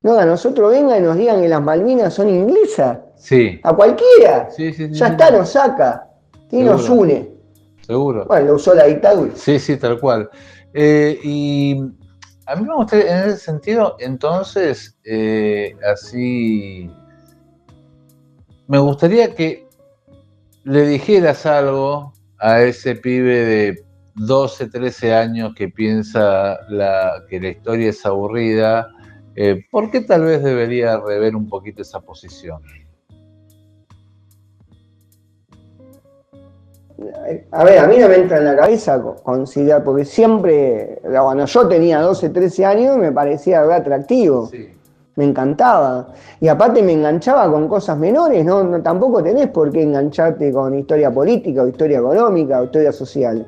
No, a nosotros vengan y nos digan que las Malvinas son inglesas. Sí. A cualquiera. Sí, ya está, nos saca. Y seguro. Nos une. Seguro. Bueno, lo usó la dictadura. Sí, tal cual. Y a mí me gustaría, en ese sentido, entonces, así, me gustaría que le dijeras algo a ese pibe de 12, 13 años que piensa que la historia es aburrida. ¿Por qué tal vez debería rever un poquito esa posición? A ver, a mí no me entra en la cabeza considerar, porque siempre, cuando yo tenía 12, 13 años, me parecía re atractivo. Sí. Me encantaba. Y aparte me enganchaba con cosas menores, ¿no? Tampoco tenés por qué engancharte con historia política, o historia económica, o historia social.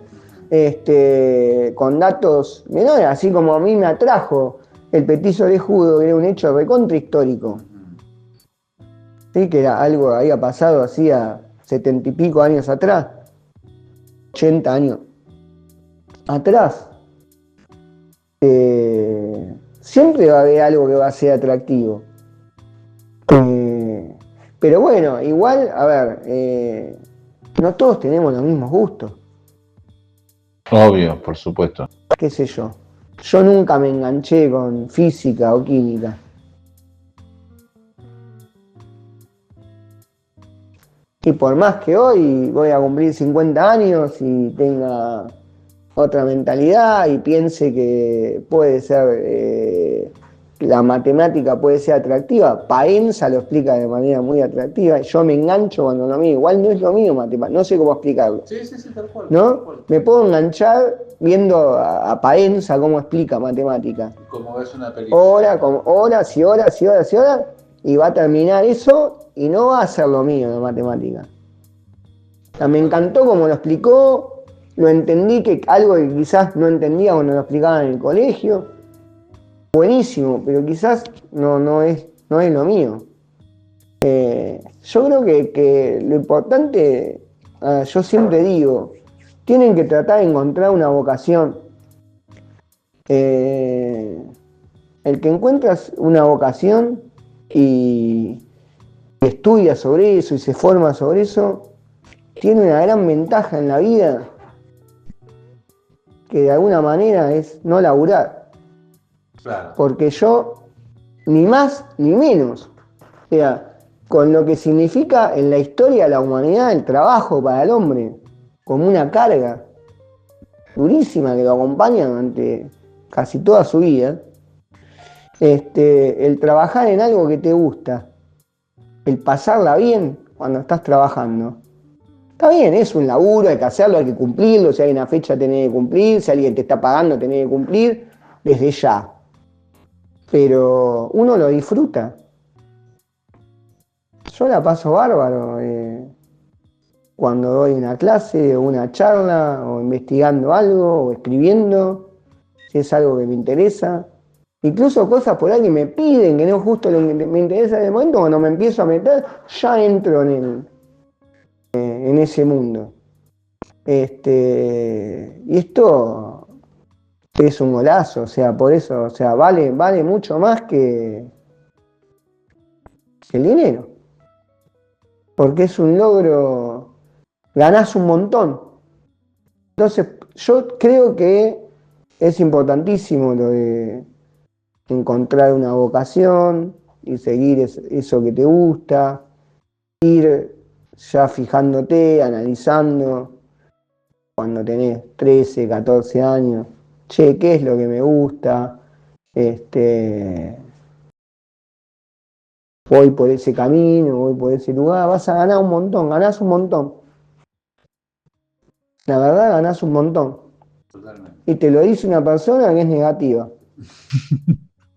Con datos menores, así como a mí me atrajo el petiso orejudo, que era un hecho recontra histórico. ¿Sí? Que era algo que había pasado hacía 70 y pico años atrás. 80 años atrás. Siempre va a haber algo que va a ser atractivo. Pero bueno, igual, a ver, no todos tenemos los mismos gustos. Obvio, por supuesto. ¿Qué sé yo? Yo nunca me enganché con física o química. Y por más que hoy voy a cumplir 50 años y tenga otra mentalidad y piense que puede ser, la matemática puede ser atractiva, Paenza lo explica de manera muy atractiva, yo me engancho cuando lo mío, igual no es lo mío matemática, no sé cómo explicarlo. Sí, tal cual. ¿No? Tal cual. Me puedo enganchar viendo a Paenza cómo explica matemática. Como ves una película. Horas y horas, y va a terminar eso y no va a ser lo mío de matemática. O sea, me encantó como lo explicó, lo entendí, que algo que quizás no entendía cuando lo explicaban en el colegio. Buenísimo, pero quizás no es lo mío. Yo creo que lo importante, yo siempre digo, tienen que tratar de encontrar una vocación. El que encuentras una vocación y estudia sobre eso y se forma sobre eso, tiene una gran ventaja en la vida, que de alguna manera es no laburar. Claro. Porque yo, ni más ni menos, o sea, con lo que significa en la historia de la humanidad el trabajo para el hombre, como una carga durísima que lo acompaña durante casi toda su vida, el trabajar en algo que te gusta, el pasarla bien cuando estás trabajando. Está bien, es un laburo, hay que hacerlo, hay que cumplirlo, si hay una fecha tenés que cumplir, si alguien te está pagando tenés que cumplir, desde ya. Pero uno lo disfruta. Yo la paso bárbaro cuando doy una clase o una charla o investigando algo o escribiendo, si es algo que me interesa. Incluso cosas por ahí que me piden, que no es justo lo que me interesa en el momento, cuando me empiezo a meter, ya entro en ese mundo. Y esto es un golazo, o sea, por eso, o sea, vale mucho más que el dinero. Porque es un logro, ganás un montón. Entonces, yo creo que es importantísimo lo de encontrar una vocación y seguir eso que te gusta, ir ya fijándote, analizando, cuando tenés 13, 14 años, che, ¿qué es lo que me gusta? Este, voy por ese camino, voy por ese lugar, vas a ganar un montón, ganás un montón. La verdad, ganás un montón. Totalmente. Y te lo dice una persona que es negativa.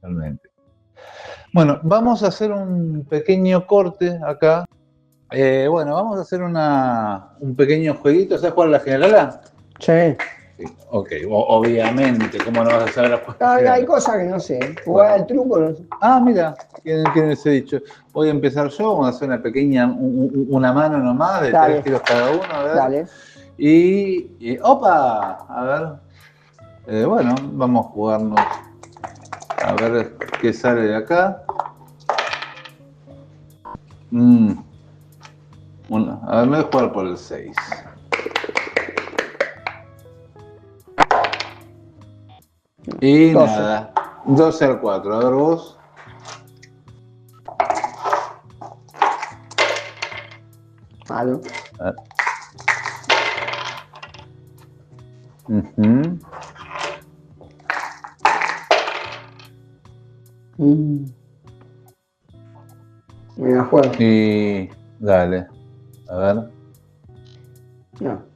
Totalmente. Bueno, vamos a hacer un pequeño corte acá. Bueno, vamos a hacer un pequeño jueguito. ¿Sabes jugar a la generala? Che, Sí. Ok, obviamente, ¿cómo no vas a saber jugar a la hay generala? cosas que no sé. Jugar al truco, no sé. Ah, mira, ¿quién les he dicho? Voy a empezar yo, vamos a hacer una pequeña, una mano nomás, de Dale. 3 tiros cada uno, a ver. Dale. ¡Opa! A ver. Bueno, vamos a jugarnos. A ver qué sale de acá. A ver, me voy a jugar por el 6. Y 12. nada, 12 al 4. A ver vos. Malo. A ver. Ujú. Me la juego. Y dale, a ver. No.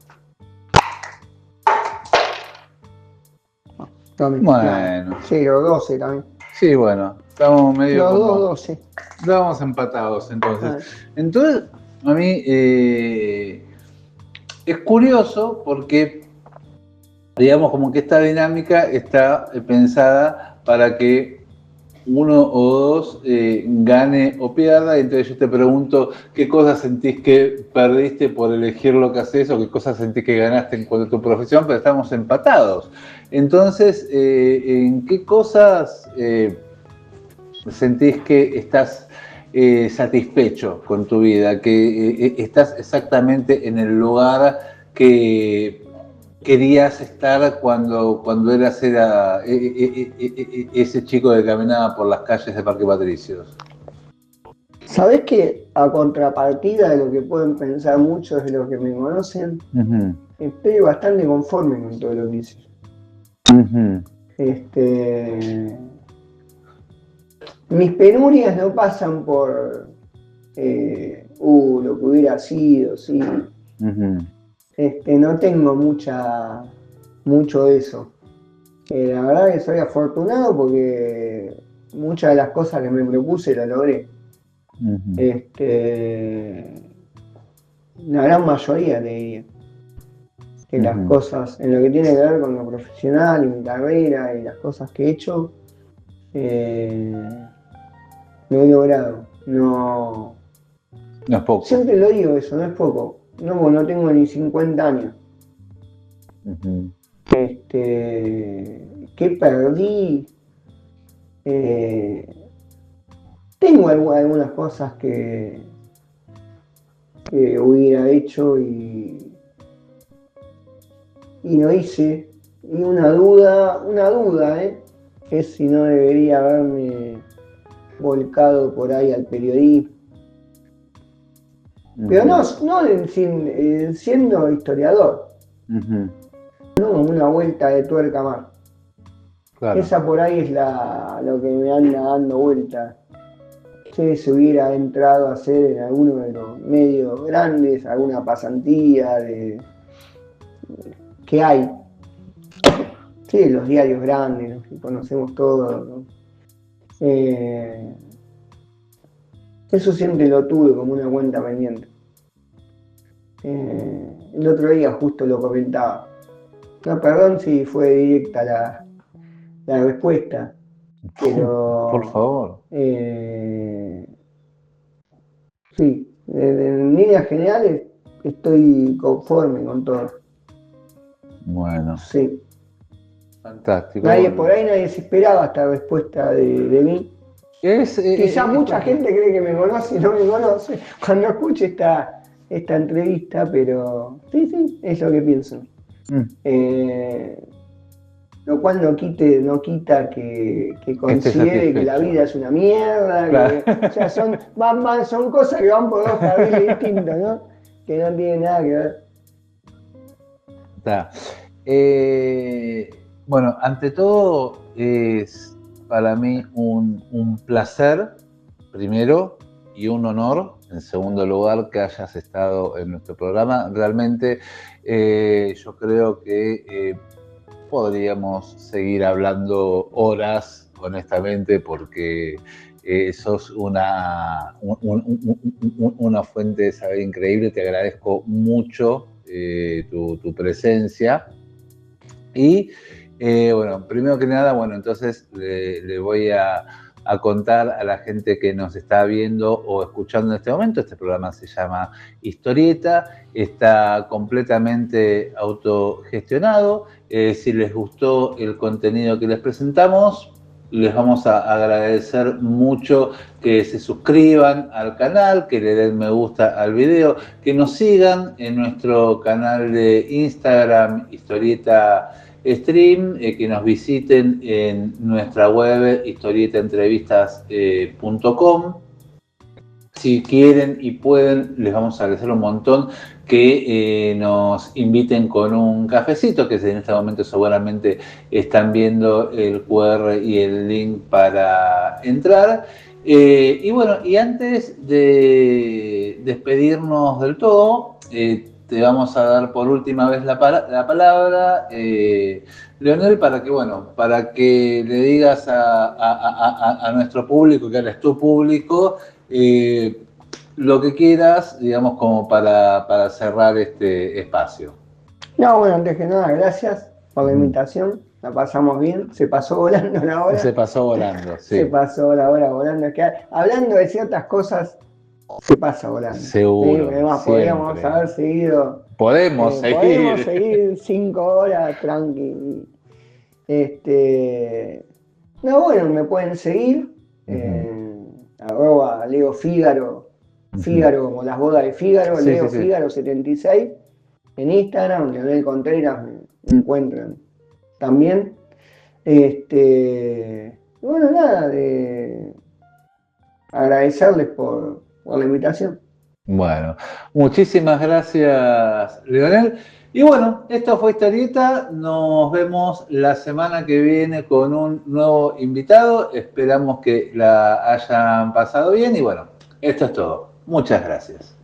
También. Bueno. No. Sí, los 12 también. Sí, bueno, estamos medio Los como... dos 12. Estábamos empatados entonces. Ah. Entonces, a mí es curioso porque, digamos, como que esta dinámica está pensada para que uno o dos gane o pierda. Entonces yo te pregunto qué cosas sentís que perdiste por elegir lo que haces o qué cosas sentís que ganaste en cuanto a tu profesión, pero estamos empatados. Entonces, ¿en qué cosas sentís que estás satisfecho con tu vida, que estás exactamente en el lugar que querías estar cuando era ese chico que caminaba por las calles de Parque Patricios? ¿Sabés que a contrapartida de lo que pueden pensar muchos de los que me conocen, estoy bastante conforme con todo lo que hice? Mis penurias no pasan por lo que hubiera sido, sí. No tengo mucho de eso. La verdad que soy afortunado porque muchas de las cosas que me propuse las logré. La gran mayoría te diría que las cosas en lo que tiene que ver con lo profesional y mi carrera y las cosas que he hecho, lo he logrado. No es poco. Siempre lo digo eso, no es poco. No tengo ni 50 años. ¿Qué perdí? Tengo algunas cosas que hubiera hecho y no hice. Y una duda, es si no debería haberme volcado por ahí al periodismo. Pero no siendo historiador. No, una vuelta de tuerca más. Claro. Esa por ahí es lo que me anda dando vuelta. Si se hubiera entrado a hacer en alguno de los medios grandes, alguna pasantía que hay. Sí, los diarios grandes, los que conocemos todos, ¿no? Eso siempre lo tuve como una cuenta pendiente. El otro día justo lo comentaba. No, perdón si fue directa la respuesta, pero... Por favor. Sí, en líneas generales estoy conforme con todo. Bueno. Sí. Fantástico. Por ahí nadie se esperaba esta respuesta de mí. Quizá mucha gente cree que me conoce y no me conoce cuando escuche esta entrevista, pero sí, es lo que pienso. Lo cual no quita que considere que la vida es una mierda, claro. O sea, son cosas que van por dos carriles distintos, ¿no? Que no tienen nada que ver. Está. Bueno, ante todo es para mí un placer, primero, y un honor, en segundo lugar, que hayas estado en nuestro programa. Realmente yo creo que podríamos seguir hablando horas, honestamente, porque sos una fuente de saber increíble. Te agradezco mucho tu presencia. Y bueno, primero que nada, bueno, entonces le voy a contar a la gente que nos está viendo o escuchando en este momento. Este programa se llama Historieta, está completamente autogestionado. Si les gustó el contenido que les presentamos, les vamos a agradecer mucho que se suscriban al canal, que le den me gusta al video, que nos sigan en nuestro canal de Instagram, Historieta Stream, que nos visiten en nuestra web historietaentrevistas.com. Si quieren y pueden, les vamos a agradecer un montón que nos inviten con un cafecito, que en este momento seguramente están viendo el QR y el link para entrar. Y bueno, y antes de despedirnos del todo, te vamos a dar por última vez la palabra, Leonel, para que le digas a nuestro público, que ahora es tu público, lo que quieras, digamos, como para cerrar este espacio. No, bueno, antes que nada, gracias por la invitación. La pasamos bien, se pasó volando la hora. Se pasó volando, sí. Se pasó la hora volando. Es que hablando de ciertas cosas, se pasa volando. Seguro. ¿Sí? Además, podríamos haber seguido. Podemos seguir 5 horas tranqui. No, bueno, me pueden seguir. @Leo Fígaro. Fígaro como las bodas de Fígaro, sí, Leo Fígaro 76. En Instagram, Leonel Contreras, me encuentran también. Bueno, nada, de agradecerles por la invitación. Bueno, muchísimas gracias, Leonel. Y bueno, esto fue Historieta. Nos vemos la semana que viene con un nuevo invitado. Esperamos que la hayan pasado bien. Y bueno, esto es todo. Muchas gracias.